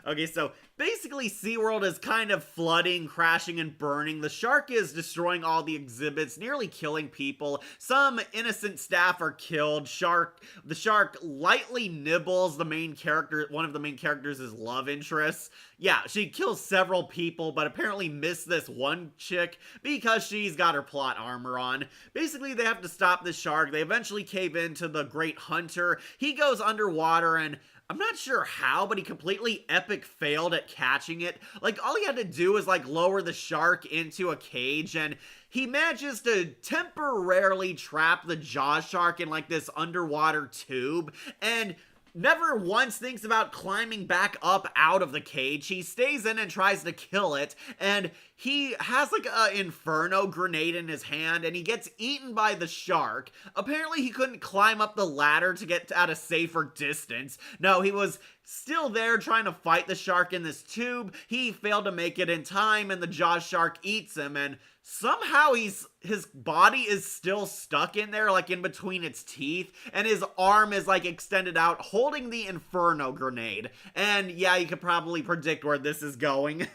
S1: Okay, so basically SeaWorld is kind of flooding, crashing, and burning. The shark is destroying all the exhibits, nearly killing people. Some innocent staff are killed. The shark lightly nibbles the main character, one of the main characters' love interests. Yeah, she kills several people, but apparently missed this one chick because she's got her plot armor on. Basically, they have to stop the shark. They eventually cave into the Great Hunter. He goes underwater, and I'm not sure how, but he completely epic failed at catching it. Like, all he had to do was, like, lower the shark into a cage, and he manages to temporarily trap the Jaws shark in, like, this underwater tube, and never once thinks about climbing back up out of the cage. He stays in and tries to kill it, and he has like an inferno grenade in his hand, and he gets eaten by the shark. Apparently he couldn't climb up the ladder to get at a safer distance. No, he was still there trying to fight the shark in this tube. He failed to make it in time, and the Jaws shark eats him, and somehow his body is still stuck in there, like in between its teeth, and his arm is like extended out holding the inferno grenade. And yeah, you could probably predict where this is going.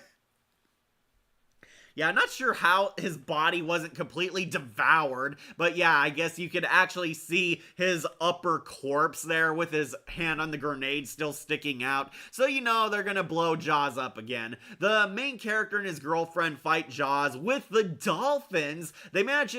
S1: Yeah, I'm not sure how his body wasn't completely devoured, but yeah, I guess you could actually see his upper corpse there with his hand on the grenade still sticking out. So you know they're gonna blow Jaws up again. The main character and his girlfriend fight Jaws with the dolphins. They manage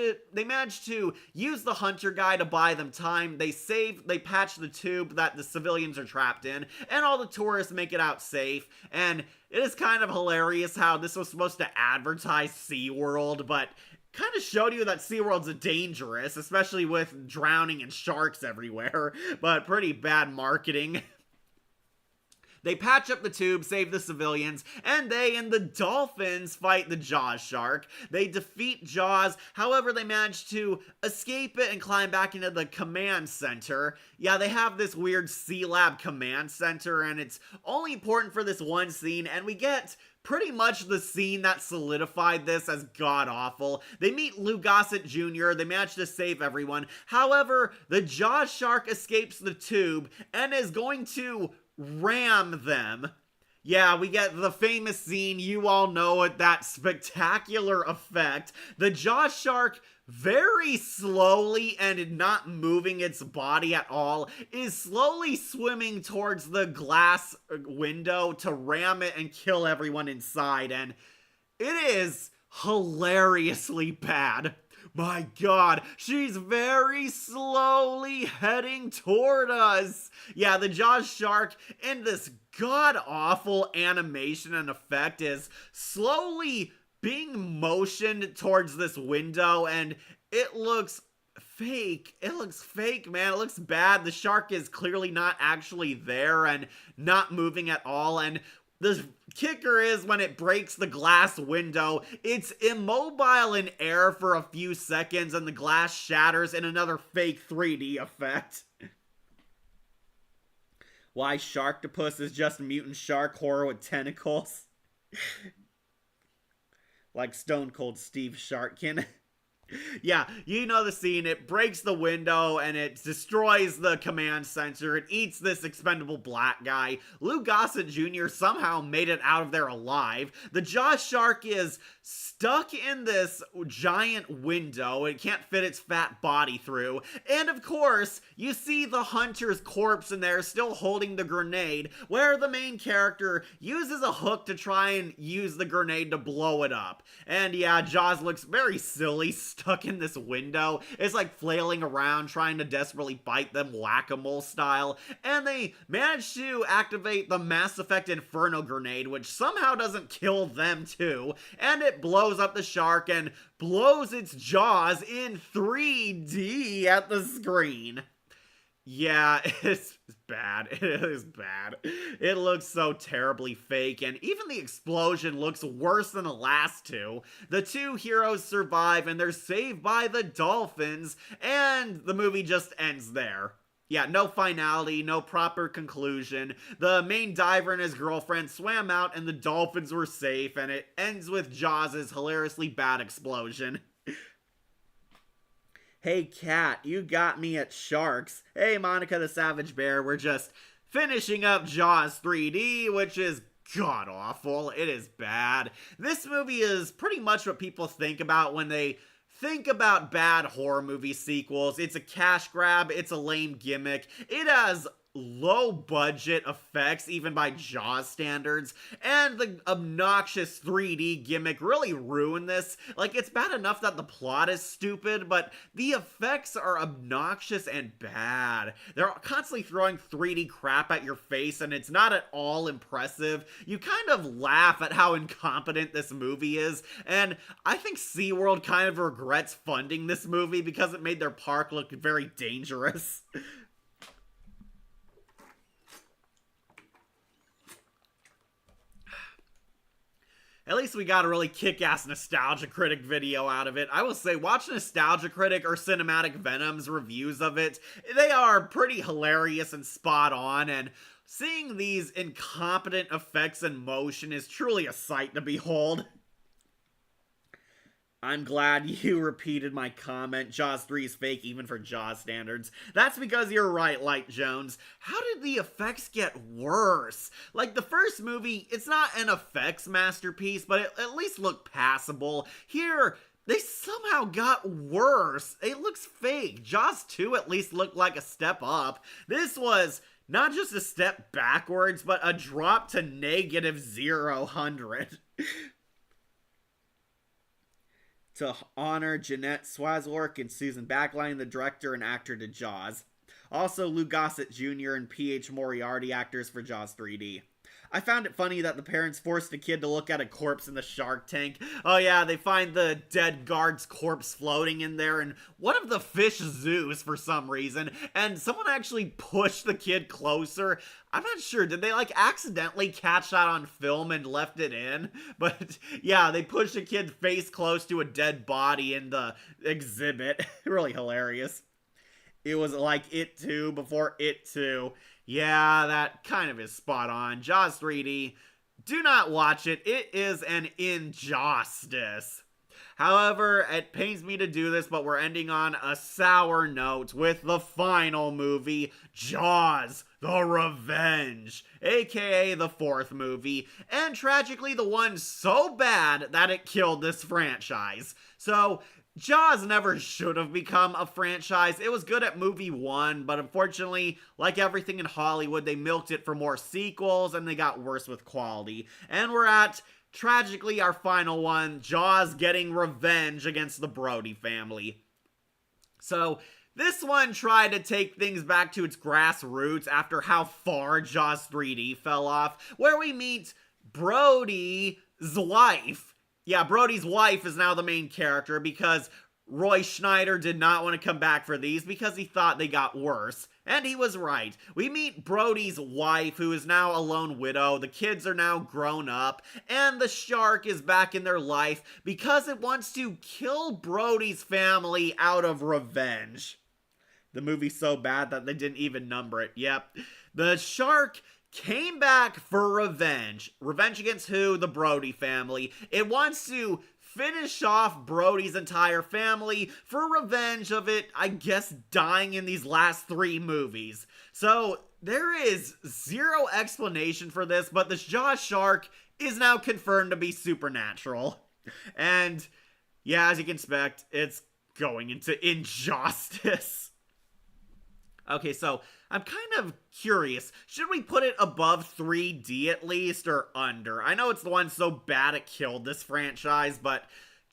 S1: to use the hunter guy to buy them time. They patch the tube that the civilians are trapped in, and all the tourists make it out safe. And it is kind of hilarious how this was supposed to advertise SeaWorld, but kind of showed you that SeaWorld's dangerous, especially with drowning and sharks everywhere, but pretty bad marketing. They patch up the tube, save the civilians, and they and the dolphins fight the Jaws shark. They defeat Jaws, however they manage to escape it and climb back into the command center. Yeah, they have this weird Sea Lab command center, and it's only important for this one scene, and we get pretty much the scene that solidified this as god-awful. They meet Lou Gossett Jr., they manage to save everyone. However, the Jaws shark escapes the tube and is going to ram them. Yeah, we get the famous scene, you all know it, that spectacular effect. The Jaws shark very slowly and not moving its body at all is slowly swimming towards the glass window to ram it and kill everyone inside, and it is hilariously bad. My god, she's very slowly heading toward us. Yeah, the Jaws shark in this god-awful animation and effect is slowly being motioned towards this window, and it looks fake. It looks fake, man. It looks bad. The shark is clearly not actually there and not moving at all, and the kicker is when it breaks the glass window, it's immobile in air for a few seconds and the glass shatters in another fake 3D effect. Why Sharktopus is just mutant shark horror with tentacles? Like Stone Cold Steve Sharkin. Yeah, you know the scene. It breaks the window and it destroys the command center. It eats this expendable black guy. Lou Gossett Jr. somehow made it out of there alive. The Jaws shark is stuck in this giant window. It can't fit its fat body through. And of course, you see the hunter's corpse in there still holding the grenade, where the main character uses a hook to try and use the grenade to blow it up. And yeah, Jaws looks very silly, stuck in this window. It's like flailing around, trying to desperately bite them whack-a-mole style. And they manage to activate the Mass Effect Inferno grenade, which somehow doesn't kill them too. And it blows up the shark and blows its jaws in 3D at the screen. Yeah, it's bad. It is bad. It looks so terribly fake, and even the explosion looks worse than the last two. The two heroes survive, and they're saved by the dolphins, and the movie just ends there. Yeah, no finality, no proper conclusion. The main diver and his girlfriend swam out, and the dolphins were safe, and it ends with Jaws' hilariously bad explosion. Hey Cat, you got me at sharks. Hey Monica the Savage Bear, we're just finishing up Jaws 3D, which is god-awful. It is bad. This movie is pretty much what people think about when they think about bad horror movie sequels. It's a cash grab, it's a lame gimmick, it has low budget effects even by Jaws standards, and the obnoxious 3D gimmick really ruined this. Like, it's bad enough that the plot is stupid, but the effects are obnoxious and bad. They're constantly throwing 3D crap at your face, and it's not at all impressive. You kind of laugh at how incompetent this movie is, and I think SeaWorld kind of regrets funding this movie because it made their park look very dangerous. At least we got a really kick-ass Nostalgia Critic video out of it. I will say, watch Nostalgia Critic or Cinematic Venom's reviews of it. They are pretty hilarious and spot on, and seeing these incompetent effects in motion is truly a sight to behold. I'm glad you repeated my comment. Jaws 3 is fake even for Jaws standards. That's because you're right, Light Jones. How did the effects get worse? Like, the first movie, it's not an effects masterpiece, but it at least looked passable. Here, they somehow got worse. It looks fake. Jaws 2 at least looked like a step up. This was not just a step backwards, but a drop to negative 0-100. To honor Jeanette Swazork and Susan Backline, the director and actor to Jaws. Also, Lou Gossett Jr. and P.H. Moriarty, actors for Jaws 3D. I found it funny that the parents forced the kid to look at a corpse in the shark tank. Oh yeah, they find the dead guard's corpse floating in there, and one of the fish zoos for some reason, and someone actually pushed the kid closer. I'm not sure, did they like accidentally catch that on film and left it in? But yeah, they pushed a kid face close to a dead body in the exhibit. Really hilarious. It was like It 2 before It 2. Yeah, that kind of is spot on. Jaws 3D, do not watch it. It is an injustice. However, it pains me to do this, but we're ending on a sour note with the final movie, Jaws, The Revenge, aka the fourth movie, and tragically the one so bad that it killed this franchise. So, Jaws never should have become a franchise. It was good at movie one, but unfortunately, like everything in Hollywood, they milked it for more sequels and they got worse with quality. And we're at, tragically, our final one, Jaws getting revenge against the Brody family. So, this one tried to take things back to its grassroots after how far Jaws 3D fell off, where we meet Brody's wife. Yeah, Brody's wife is now the main character because Roy Schneider did not want to come back for these because he thought they got worse. And he was right. We meet Brody's wife, who is now a lone widow. The kids are now grown up. And the shark is back in their life because it wants to kill Brody's family out of revenge. The movie's so bad that they didn't even number it. Yep. The shark came back for revenge. Revenge against who? The Brody family. It wants to finish off Brody's entire family for revenge of it, I guess, dying in these last three movies. So, there is zero explanation for this, but this Jaws shark is now confirmed to be supernatural. And, yeah, as you can expect, it's going into injustice. Okay, so I'm kind of curious. Should we put it above 3D at least, or under? I know it's the one so bad it killed this franchise, but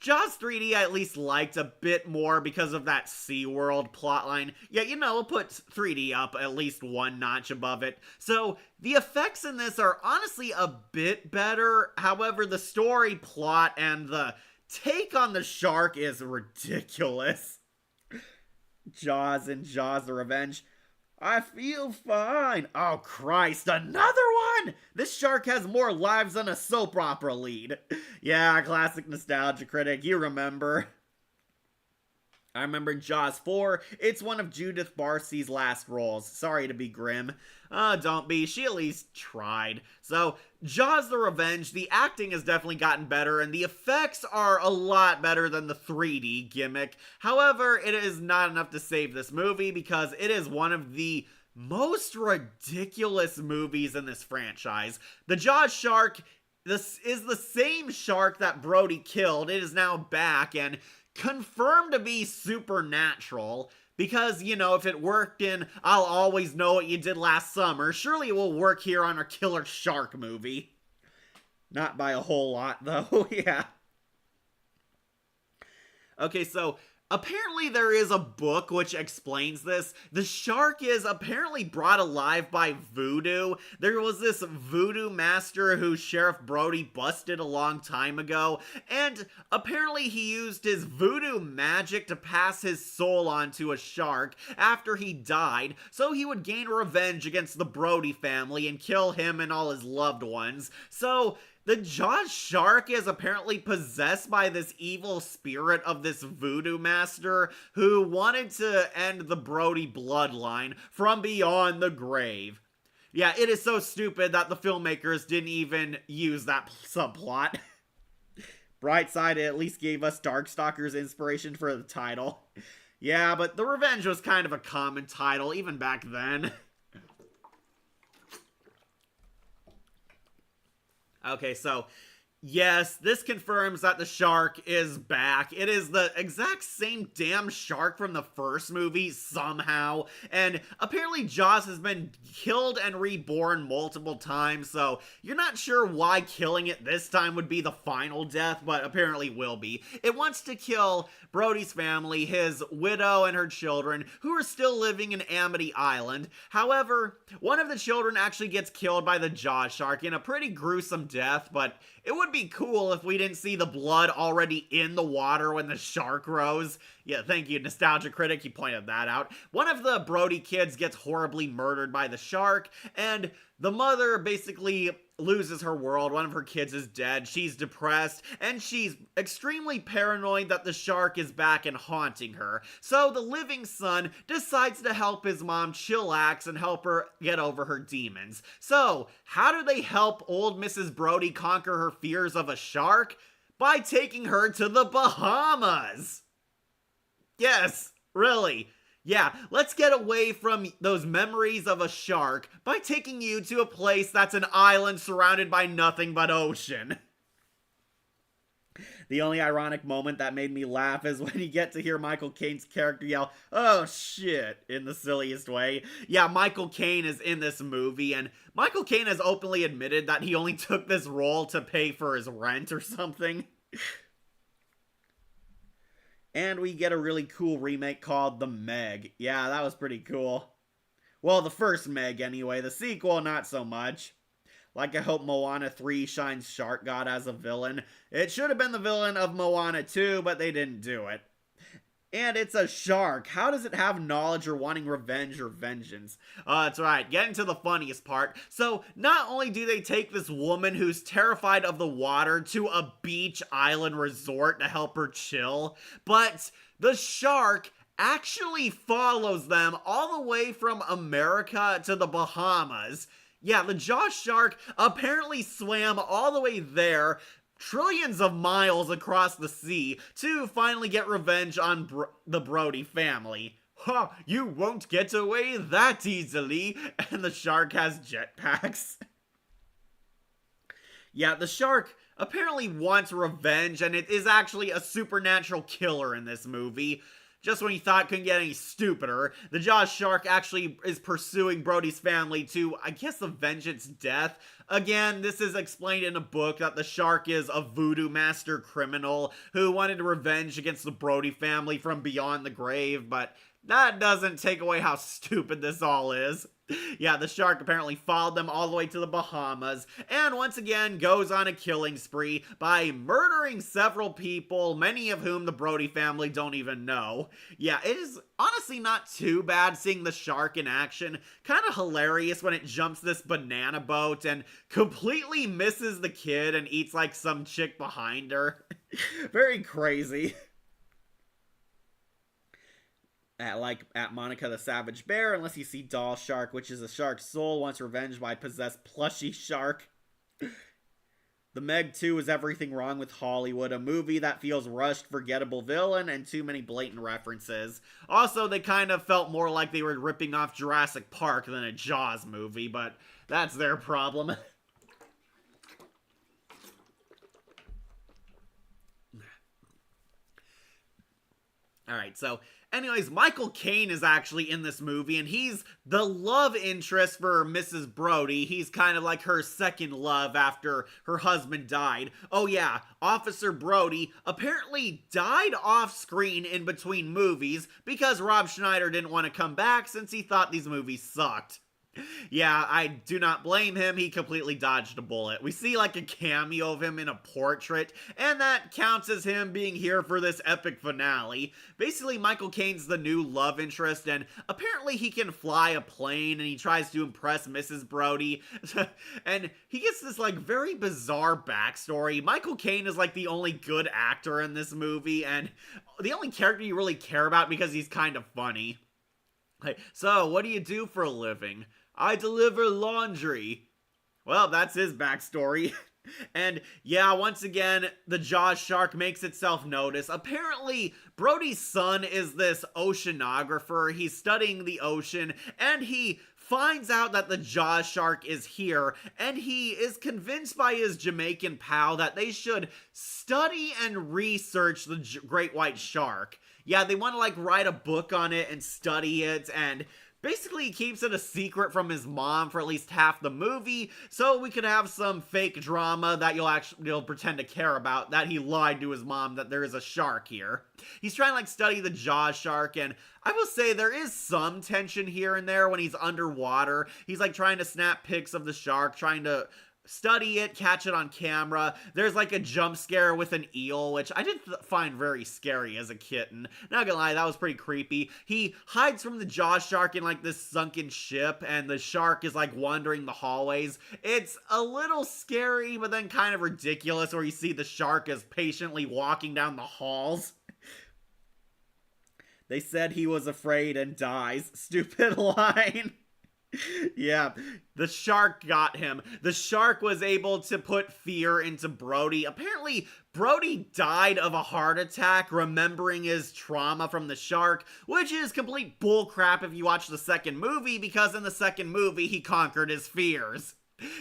S1: Jaws 3D I at least liked a bit more because of that SeaWorld plotline. Yeah, you know, we'll put 3D up at least one notch above it. So, the effects in this are honestly a bit better. However, the story, plot, and the take on the shark is ridiculous. Jaws and Jaws the Revenge. I feel fine. Oh, Christ, another one! This shark has more lives than a soap opera lead. Yeah, classic nostalgia critic, you remember. I remember Jaws 4. It's one of Judith Barcy's last roles. Sorry to be grim. Don't be. She at least tried. So, Jaws the Revenge, the acting has definitely gotten better, and the effects are a lot better than the 3D gimmick. However, it is not enough to save this movie because it is one of the most ridiculous movies in this franchise. The Jaws shark, this is the same shark that Brody killed. It is now back and confirmed to be supernatural. Because, you know, if it worked in I'll Always Know What You Did Last Summer, surely it will work here on our Killer Shark movie. Not by a whole lot, though. Yeah. Okay, so apparently there is a book which explains this. The shark is apparently brought alive by voodoo. There was this voodoo master who Sheriff Brody busted a long time ago, and apparently he used his voodoo magic to pass his soul onto a shark after he died, so he would gain revenge against the Brody family and kill him and all his loved ones. So the Jaws shark is apparently possessed by this evil spirit of this voodoo master who wanted to end the Brody bloodline from beyond the grave. Yeah, it is so stupid that the filmmakers didn't even use that subplot. Brightside at least gave us Darkstalker's inspiration for the title. Yeah, but The Revenge was kind of a common title even back then. Okay, so, yes, this confirms that the shark is back. It is the exact same damn shark from the first movie, somehow. And apparently Jaws has been killed and reborn multiple times, so you're not sure why killing it this time would be the final death, but apparently will be. It wants to kill Brody's family, his widow and her children, who are still living in Amity Island. However, one of the children actually gets killed by the Jaws shark in a pretty gruesome death, but it would be cool if we didn't see the blood already in the water when the shark rose. Yeah, thank you, Nostalgia Critic, you pointed that out. One of the Brody kids gets horribly murdered by the shark, and the mother basically loses her world. One of her kids is dead. She's depressed, and she's extremely paranoid that the shark is back and haunting her. So the living son decides to help his mom chillax and help her get over her demons. So, how do they help old Mrs. Brody conquer her fears of a shark? by taking her to the Bahamas. Yes, really. Yeah, let's get away from those memories of a shark by taking you to a place that's an island surrounded by nothing but ocean. The only ironic moment that made me laugh is when you get to hear Michael Caine's character yell, "Oh shit," in the silliest way. Yeah, Michael Caine is in this movie, and Michael Caine has openly admitted that he only took this role to pay for his rent or something. And we get a really cool remake called The Meg. Yeah, that was pretty cool. Well, the first Meg anyway, the sequel not so much. Like, I hope Moana 3 shines Shark God as a villain. It should have been the villain of Moana 2, but they didn't do it. And it's a shark. How does it have knowledge or wanting revenge or vengeance? That's right, getting to the funniest part. So, not only do they take this woman who's terrified of the water to a beach island resort to help her chill, but the shark actually follows them all the way from America to the Bahamas. Yeah, the Jaws shark apparently swam all the way there, trillions of miles across the sea, to finally get revenge on the Brody family. Ha! You won't get away that easily! And the shark has jetpacks. Yeah, the shark apparently wants revenge, and it is actually a supernatural killer in this movie. Just when you thought it couldn't get any stupider, the Jaws shark actually is pursuing Brody's family to, I guess, avenge its death. Again, this is explained in a book that the shark is a voodoo master criminal who wanted revenge against the Brody family from beyond the grave, but that doesn't take away how stupid this all is. Yeah, the shark apparently followed them all the way to the Bahamas, and once again goes on a killing spree by murdering several people, many of whom the Brody family don't even know. Yeah, it is honestly not too bad seeing the shark in action. Kind of hilarious when it jumps this banana boat and completely misses the kid and eats like some chick behind her. Very crazy. At Monica the Savage Bear, unless you see Doll Shark, which is a shark's soul wants revenge by possessed plushy shark. The Meg 2 is everything wrong with Hollywood, a movie that feels rushed, forgettable villain, and too many blatant references. Also, they kind of felt more like they were ripping off Jurassic Park than a Jaws movie, but that's their problem. Alright, so anyways, Michael Caine is actually in this movie, and he's the love interest for Mrs. Brody. He's kind of like her second love after her husband died. Oh yeah, Officer Brody apparently died off screen in between movies because Rob Schneider didn't want to come back since he thought these movies sucked. Yeah, I do not blame him. He completely dodged a bullet. We see like a cameo of him in a portrait, and that counts as him being here for this epic finale. Basically, Michael Caine's the new love interest, and apparently he can fly a plane, and he tries to impress Mrs. Brody. And he gets this like very bizarre backstory. Michael Caine is like the only good actor in this movie, and the only character you really care about because he's kind of funny. Like, so, what do you do for a living? I deliver laundry. Well, that's his backstory. And yeah, once again, the Jaws shark makes itself notice. Apparently, Brody's son is this oceanographer. He's studying the ocean, and he finds out that the Jaws shark is here, and he is convinced by his Jamaican pal that they should study and research the great white shark. Yeah, they want to like write a book on it and study it, and basically he keeps it a secret from his mom for at least half the movie, so we could have some fake drama that you'll pretend to care about, that he lied to his mom that there is a shark here. He's trying to like study the Jaws shark, and I will say there is some tension here and there when he's underwater. He's like trying to snap pics of the shark, trying to study it, catch it on camera. There's like a jump scare with an eel, which I did find very scary as a kitten. Not gonna lie, that was pretty creepy. He hides from the Jaws shark in like this sunken ship, and the shark is like wandering the hallways. It's a little scary, but then kind of ridiculous, where you see the shark is patiently walking down the halls. They said he was afraid and dies. Stupid line. Yeah, the shark got him. The shark was able to put fear into Brody. Apparently, Brody died of a heart attack, remembering his trauma from the shark, which is complete bullcrap if you watch the second movie, because in the second movie, he conquered his fears.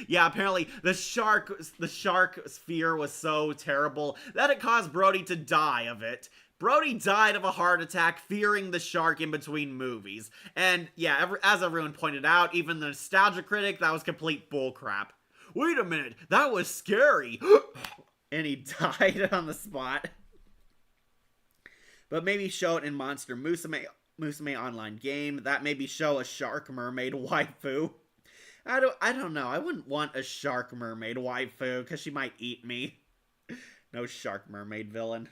S1: Yeah, apparently the shark's fear was so terrible that it caused Brody to die of it. Brody died of a heart attack fearing the shark in between movies. And yeah, as everyone pointed out, even the nostalgia critic, that was complete bullcrap. Wait a minute, that was scary. And he died on the spot. But maybe show it in Monster Musume online game. That maybe show a shark mermaid waifu. I don't know. I wouldn't want a shark mermaid waifu because she might eat me. No shark mermaid villain.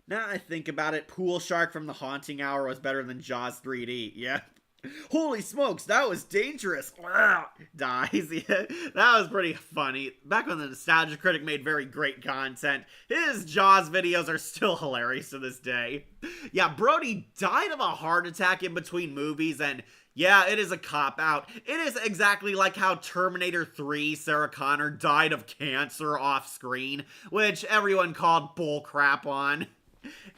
S1: Now I think about it, Pool Shark from The Haunting Hour was better than Jaws 3D. Yeah. Holy smokes, that was dangerous. Dies. Yeah, that was pretty funny. Back when the Nostalgia Critic made very great content, his Jaws videos are still hilarious to this day. Yeah, Brody died of a heart attack in between movies, and yeah, it is a cop-out. It is exactly like how Terminator 3 Sarah Connor died of cancer off-screen, which everyone called bullcrap on.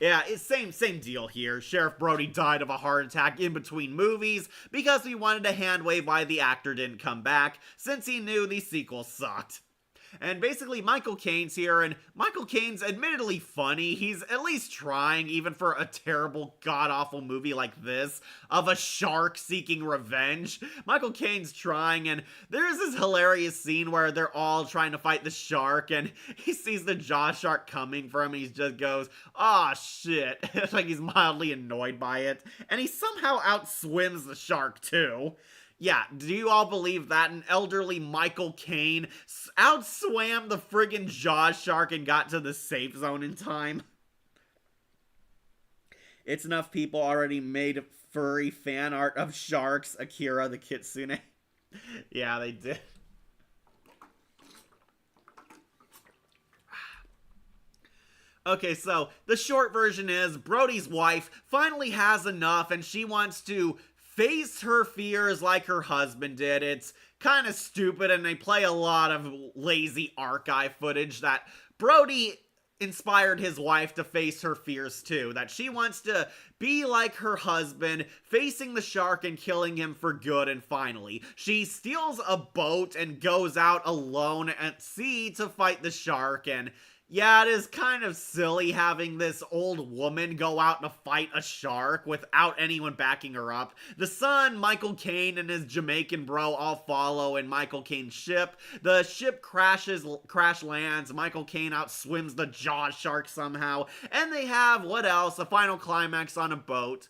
S1: Yeah, it's same deal here. Sheriff Brody died of a heart attack in between movies because he wanted to hand wave why the actor didn't come back, since he knew the sequel sucked. And basically, Michael Caine's here, and Michael Caine's admittedly funny. He's at least trying, even for a terrible, god-awful movie like this, of a shark seeking revenge. Michael Caine's trying, and there's this hilarious scene where they're all trying to fight the shark, and he sees the jaw shark coming for him, and he just goes, "Aw, shit." It's like he's mildly annoyed by it. And he somehow outswims the shark, too. Yeah, do you all believe that an elderly Michael Caine outswam the friggin' Jaws shark and got to the safe zone in time? It's enough people already made furry fan art of sharks, Akira the Kitsune. Yeah, they did. Okay, so the short version is Brody's wife finally has enough and she wants to face her fears like her husband did. It's kind of stupid, and they play a lot of lazy archive footage that Brody inspired his wife to face her fears too. That she wants to be like her husband, facing the shark and killing him for good, and finally, she steals a boat and goes out alone at sea to fight the shark, and yeah, it is kind of silly having this old woman go out to fight a shark without anyone backing her up. The son, Michael Caine, and his Jamaican bro all follow in Michael Caine's ship. The ship crash lands, Michael Caine outswims the Jaws shark somehow, and they have, what else, a final climax on a boat.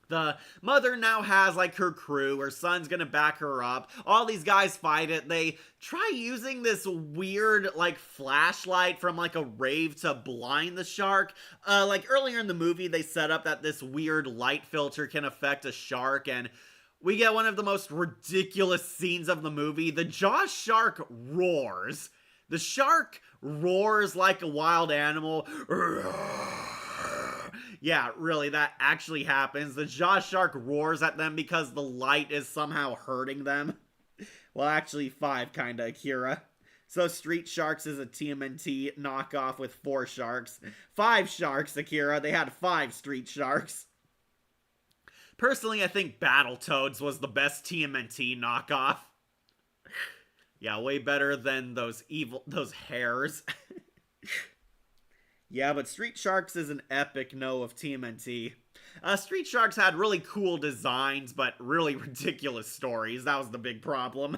S1: The mother now has, like, her crew. Her son's gonna back her up. All these guys fight it. They try using this weird, like, flashlight from, like, a rave to blind the shark. Like, earlier in the movie, they set up that this weird light filter can affect a shark, and we get one of the most ridiculous scenes of the movie. The Jaws shark roars. The shark roars like a wild animal. Yeah, really, that actually happens. The Jaws shark roars at them because the light is somehow hurting them. Well, actually, 5, kinda, Akira. So Street Sharks is a TMNT knockoff with 4 sharks. 5 sharks, Akira. They had 5 Street Sharks. Personally, I think Battletoads was the best TMNT knockoff. Yeah, way better than those hares. Yeah, but Street Sharks is an epic no of TMNT. Street Sharks had really cool designs, but really ridiculous stories. That was the big problem.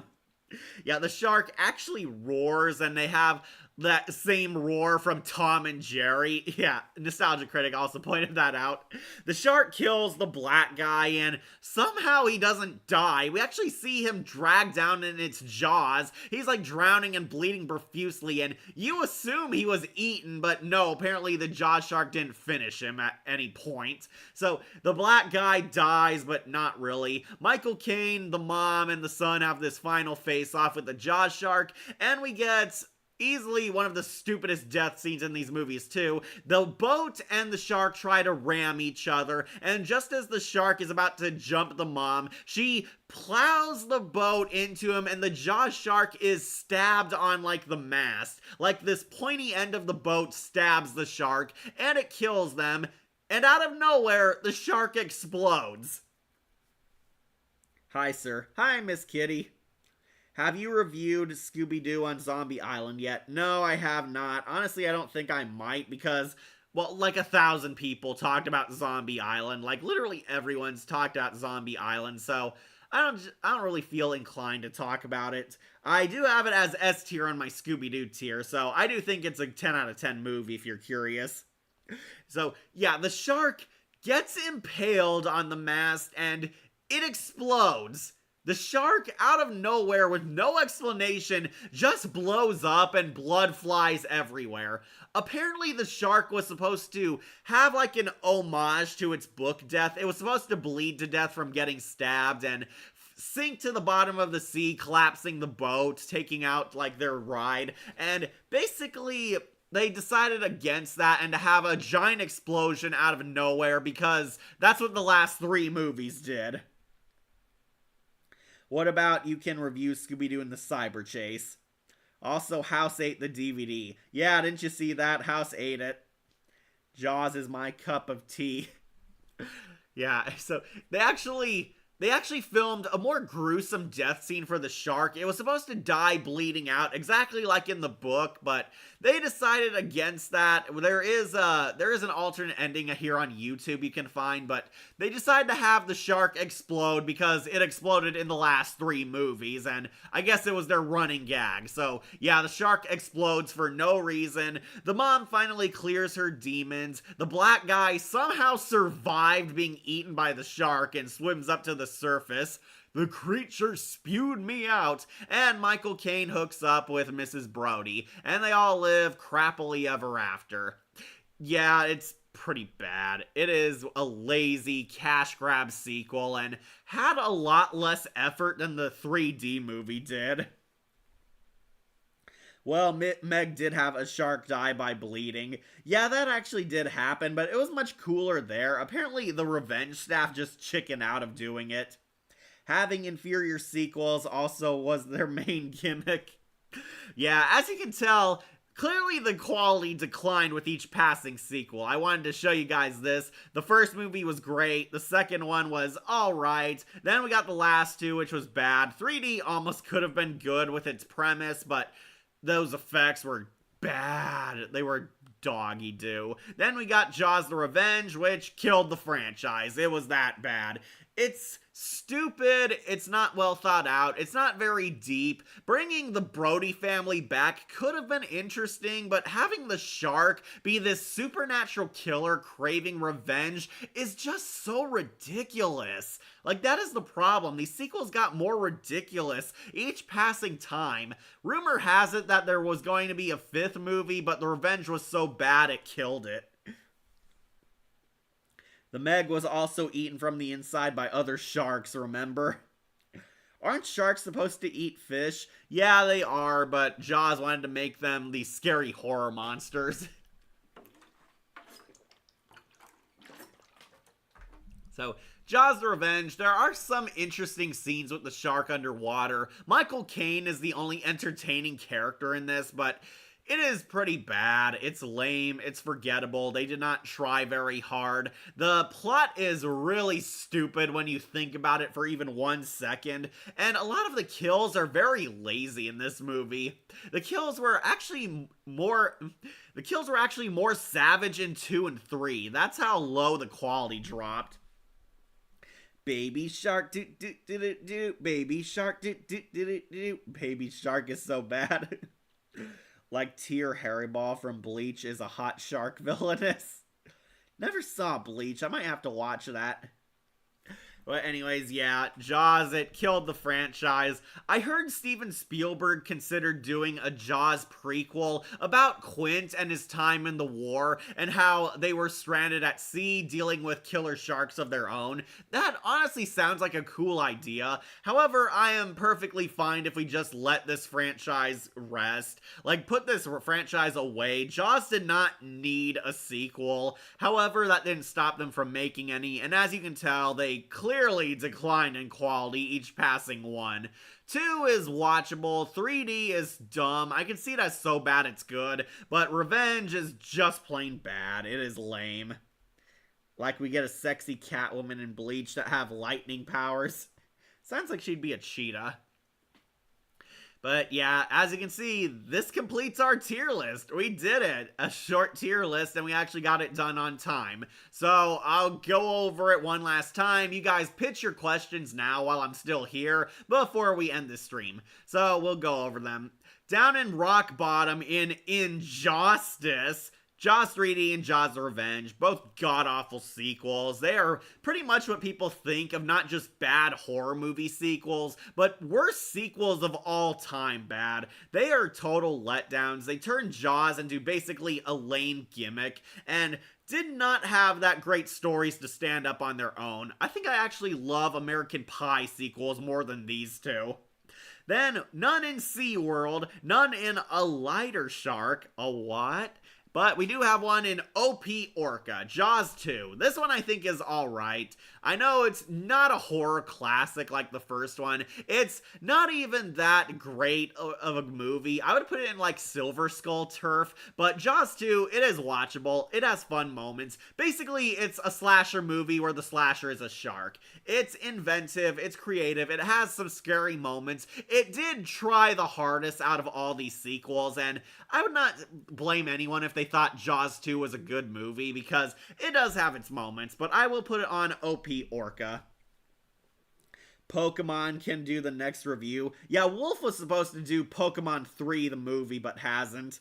S1: Yeah, the shark actually roars, and they have that same roar from Tom and Jerry. Yeah, Nostalgia Critic also pointed that out. The shark kills the black guy, and somehow he doesn't die. We actually see him dragged down in its jaws. He's like drowning and bleeding profusely, and you assume he was eaten, but no, apparently the Jaws shark didn't finish him at any point. So the black guy dies, but not really. Michael Caine, the mom, and the son have this final face-off with the Jaws shark, and we get easily one of the stupidest death scenes in these movies too. The boat and the shark try to ram each other, and just as the shark is about to jump the mom, she plows the boat into him, and the Jaws shark is stabbed on like the mast. Like this pointy end of the boat stabs the shark, and it kills them, and out of nowhere, the shark explodes. Hi, sir. Hi, Miss Kitty. Have you reviewed Scooby-Doo on Zombie Island yet? No, I have not. Honestly, I don't think I might because, well, like 1,000 people talked about Zombie Island. Like, literally everyone's talked about Zombie Island, so I don't really feel inclined to talk about it. I do have it as S tier on my Scooby-Doo tier, so I do think it's a 10 out of 10 movie if you're curious. So, yeah, the shark gets impaled on the mast and it explodes. The shark, out of nowhere, with no explanation, just blows up and blood flies everywhere. Apparently, the shark was supposed to have like an homage to its book death. It was supposed to bleed to death from getting stabbed and sink to the bottom of the sea, collapsing the boat, taking out like their ride. And basically, they decided against that and to have a giant explosion out of nowhere because that's what the last 3 movies did. What about you can review Scooby-Doo in the Cyber Chase? Also, House ate the DVD. Yeah, didn't you see that? House ate it. Jaws is my cup of tea. Yeah, so they actually filmed a more gruesome death scene for the shark. It was supposed to die bleeding out, exactly like in the book, but they decided against that. There is an alternate ending here on YouTube you can find, but they decided to have the shark explode because it exploded in the last 3 movies, and I guess it was their running gag. So, yeah, the shark explodes for no reason. The mom finally clears her demons. The black guy somehow survived being eaten by the shark and swims up to the surface. The creature spewed me out, and Michael Caine hooks up with Mrs. Brody, and they all live crappily ever after. Yeah, it's pretty bad. It is a lazy cash grab sequel and had a lot less effort than the 3D movie did. Well, Meg did have a shark die by bleeding. Yeah, that actually did happen, but it was much cooler there. Apparently, the Revenge staff just chickened out of doing it. Having inferior sequels also was their main gimmick. Yeah, as you can tell, clearly the quality declined with each passing sequel. I wanted to show you guys this. The first movie was great. The second one was alright. Then we got the last 2, which was bad. 3D almost could have been good with its premise, but those effects were bad. They were doggy-doo. Then we got Jaws the Revenge, which killed the franchise. It was that bad. It's stupid, it's not well thought out, it's not very deep. Bringing the Brody family back could have been interesting, but having the shark be this supernatural killer craving revenge is just so ridiculous. Like, that is the problem. These sequels got more ridiculous each passing time. Rumor has it that there was going to be a 5th movie, but the revenge was so bad it killed it. The Meg was also eaten from the inside by other sharks, remember? Aren't sharks supposed to eat fish? Yeah, they are, but Jaws wanted to make them these scary horror monsters. So, Jaws the Revenge, there are some interesting scenes with the shark underwater. Michael Caine is the only entertaining character in this, but it is pretty bad. It's lame. It's forgettable. They did not try very hard. The plot is really stupid when you think about it for even 1 second. And a lot of the kills are very lazy in this movie. The kills were actually more savage in 2 and 3. That's how low the quality dropped. Baby shark, do do do do do. Baby shark, do do do do do. Baby shark is so bad. Like Tear Hairball from Bleach is a hot shark villainess. Never saw Bleach. I might have to watch that. But anyways, yeah, Jaws, it killed the franchise. I heard Steven Spielberg considered doing a Jaws prequel about Quint and his time in the war and how they were stranded at sea dealing with killer sharks of their own. That honestly sounds like a cool idea. However, I am perfectly fine if we just let this franchise rest. Like, put this franchise away. Jaws did not need a sequel. However, that didn't stop them from making any, and as you can tell, they clearly declined in quality each passing one. 2 is watchable, 3D is dumb, I can see that's so bad it's good, but Revenge is just plain bad, it is lame. Like we get a sexy Catwoman in Bleach that have lightning powers. Sounds like she'd be a cheetah. But yeah, as you can see, this completes our tier list. We did it. A short tier list, and we actually got it done on time. So I'll go over it one last time. You guys pitch your questions now while I'm still here before we end the stream. So we'll go over them. Down in rock bottom in Injustice, Jaws 3D and Jaws the Revenge, both god-awful sequels. They are pretty much what people think of not just bad horror movie sequels, but worst sequels of all time bad. They are total letdowns. They turn Jaws into basically a lame gimmick, and did not have that great stories to stand up on their own. I think I actually love American Pie sequels more than these two. Then, none in SeaWorld, none in A Lighter Shark. A what? But we do have one in OP Orca, Jaws 2. This one I think is alright. I know it's not a horror classic like the first one. It's not even that great of a movie. I would put it in like Silver Skull turf, but Jaws 2, it is watchable. It has fun moments. Basically, it's a slasher movie where the slasher is a shark. It's inventive, it's creative, it has some scary moments. It did try the hardest out of all these sequels, and I would not blame anyone if they thought Jaws 2 was a good movie, because it does have its moments, but I will put it on OP Orca. Pokemon can do the next review. Yeah, Wolf was supposed to do Pokemon 3, the movie, but hasn't.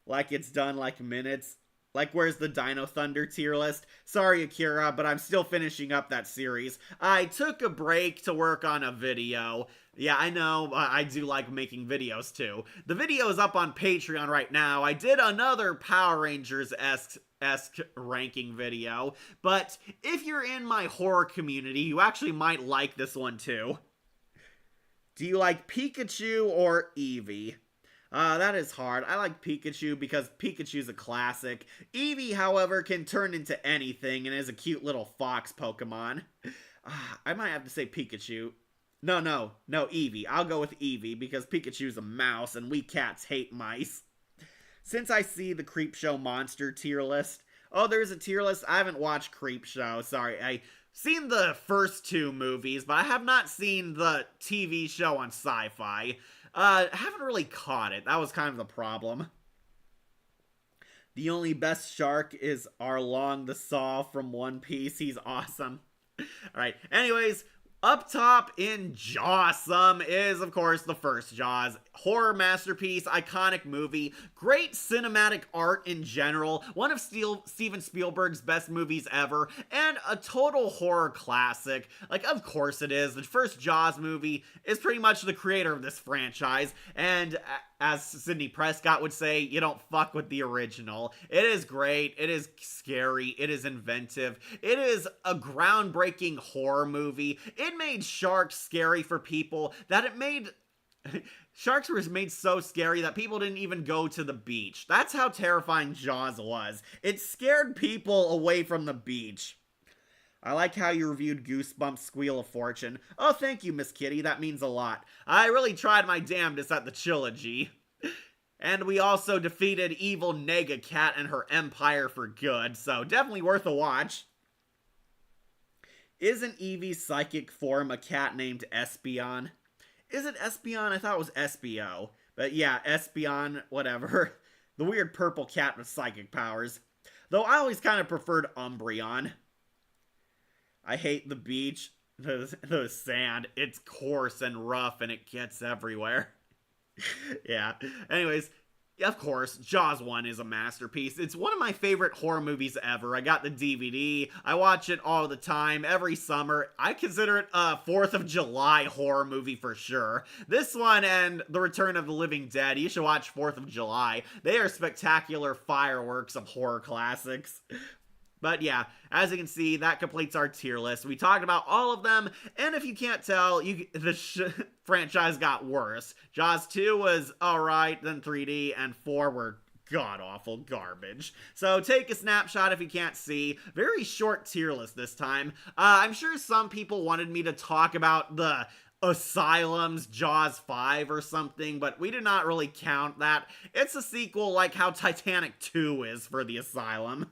S1: Like it's done like minutes. Like, where's the Dino Thunder tier list? Sorry, Akira, but I'm still finishing up that series. I took a break to work on a video. Yeah, I know, I do like making videos too. The video is up on Patreon right now. I did another Power Rangers-esque ranking video, but if you're in my horror community, you actually might like this one too. Do you like Pikachu or Eevee? That is hard. I like Pikachu because Pikachu's a classic. Eevee, however, can turn into anything and is a cute little fox Pokemon. I might have to say Pikachu. No, Eevee. I'll go with Eevee because Pikachu's a mouse and we cats hate mice. Since I see the Creepshow Monster tier list. Oh, there's a tier list? I haven't watched Creepshow. Sorry, I've seen the first 2 movies, but I have not seen the TV show on Sci-Fi. Haven't really caught it. That was kind of the problem. The only best shark is Arlong the Saw from One Piece. He's awesome. Alright, anyways, up top in Jawsome is, of course, the first Jaws. Horror masterpiece, iconic movie, great cinematic art in general, one of Steven Spielberg's best movies ever, and a total horror classic. Like, of course it is. The first Jaws movie is pretty much the creator of this franchise, and as Sidney Prescott would say, you don't fuck with the original. It is great, it is scary, it is inventive, it is a groundbreaking horror movie. It made sharks scary for people that it made... Sharks were made so scary that people didn't even go to the beach. That's how terrifying Jaws was. It scared people away from the beach. I like how you reviewed Goosebumps Squeal of Fortune. Oh, thank you, Miss Kitty. That means a lot. I really tried my damnedest at the trilogy. And we also defeated evil Nega Cat and her empire for good, so definitely worth a watch. Isn't Eevee's psychic form a cat named Espion? Is it Espion? I thought it was Espio. But yeah, Espion, whatever. The weird purple cat with psychic powers. Though I always kind of preferred Umbreon. I hate the beach. The sand. It's coarse and rough and it gets everywhere. Yeah. Anyways, Of course, Jaws 1 is a masterpiece. It's one of my favorite horror movies ever. I got the DVD. I watch it all the time, every summer. I consider it a 4th of July horror movie for sure. This one and The Return of the Living Dead, you should watch 4th of July. They are spectacular fireworks of horror classics. But yeah, as you can see, that completes our tier list. We talked about all of them, and if you can't tell, the franchise got worse. Jaws 2 was alright, then 3D, and 4 were god-awful garbage. So take a snapshot if you can't see. Very short tier list this time. I'm sure some people wanted me to talk about the Asylum's Jaws 5 or something, but we did not really count that. It's a sequel like how Titanic 2 is for the Asylum.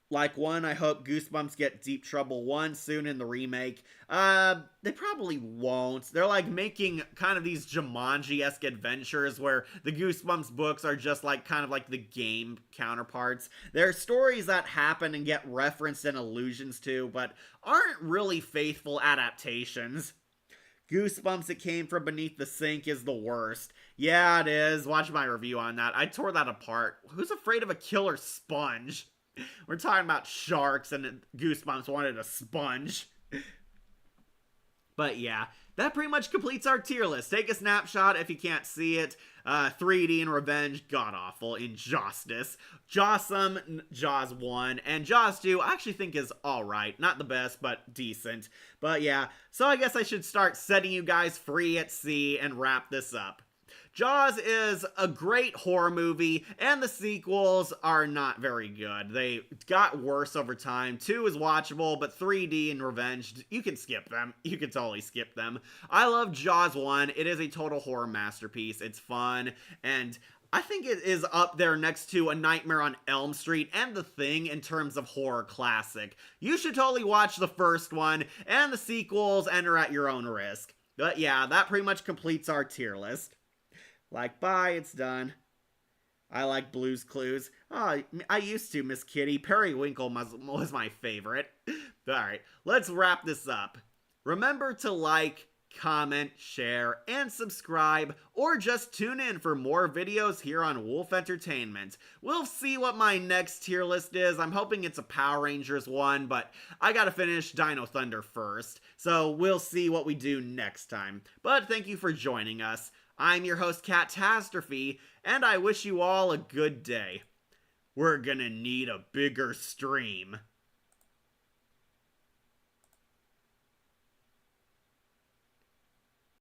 S1: Like one, I hope Goosebumps get Deep Trouble 1 soon in the remake. They probably won't. They're like making kind of these Jumanji-esque adventures where the Goosebumps books are just like kind of like the game counterparts. They're stories that happen and get referenced and allusions to, but aren't really faithful adaptations. Goosebumps It Came From Beneath the Sink is the worst. Yeah, it is. Watch my review on that. I tore that apart. Who's afraid of a killer sponge? We're talking about sharks and Goosebumps wanted a sponge. But yeah, that pretty much completes our tier list. Take a snapshot if you can't see it. 3D and Revenge, god-awful. Injustice. Jawsome, Jaws 1. And Jaws 2, I actually think is alright. Not the best, but decent. But yeah, so I guess I should start setting you guys free at sea and wrap this up. Jaws is a great horror movie, and the sequels are not very good. They got worse over time. 2 is watchable, but 3D and Revenge, you can skip them. You can totally skip them. I love Jaws 1. It is a total horror masterpiece. It's fun, and I think it is up there next to A Nightmare on Elm Street and The Thing in terms of horror classic. You should totally watch the first one, and the sequels enter at your own risk. But yeah, that pretty much completes our tier list. Like, bye, it's done. I like Blue's Clues. Oh, I used to, Miss Kitty. Periwinkle was my favorite. Alright, let's wrap this up. Remember to like, comment, share, and subscribe, or just tune in for more videos here on Wolf Entertainment. We'll see what my next tier list is. I'm hoping it's a Power Rangers one, but I gotta finish Dino Thunder first, so we'll see what we do next time. But thank you for joining us. I'm your host, Catastrophe, and I wish you all a good day. We're gonna need a bigger stream.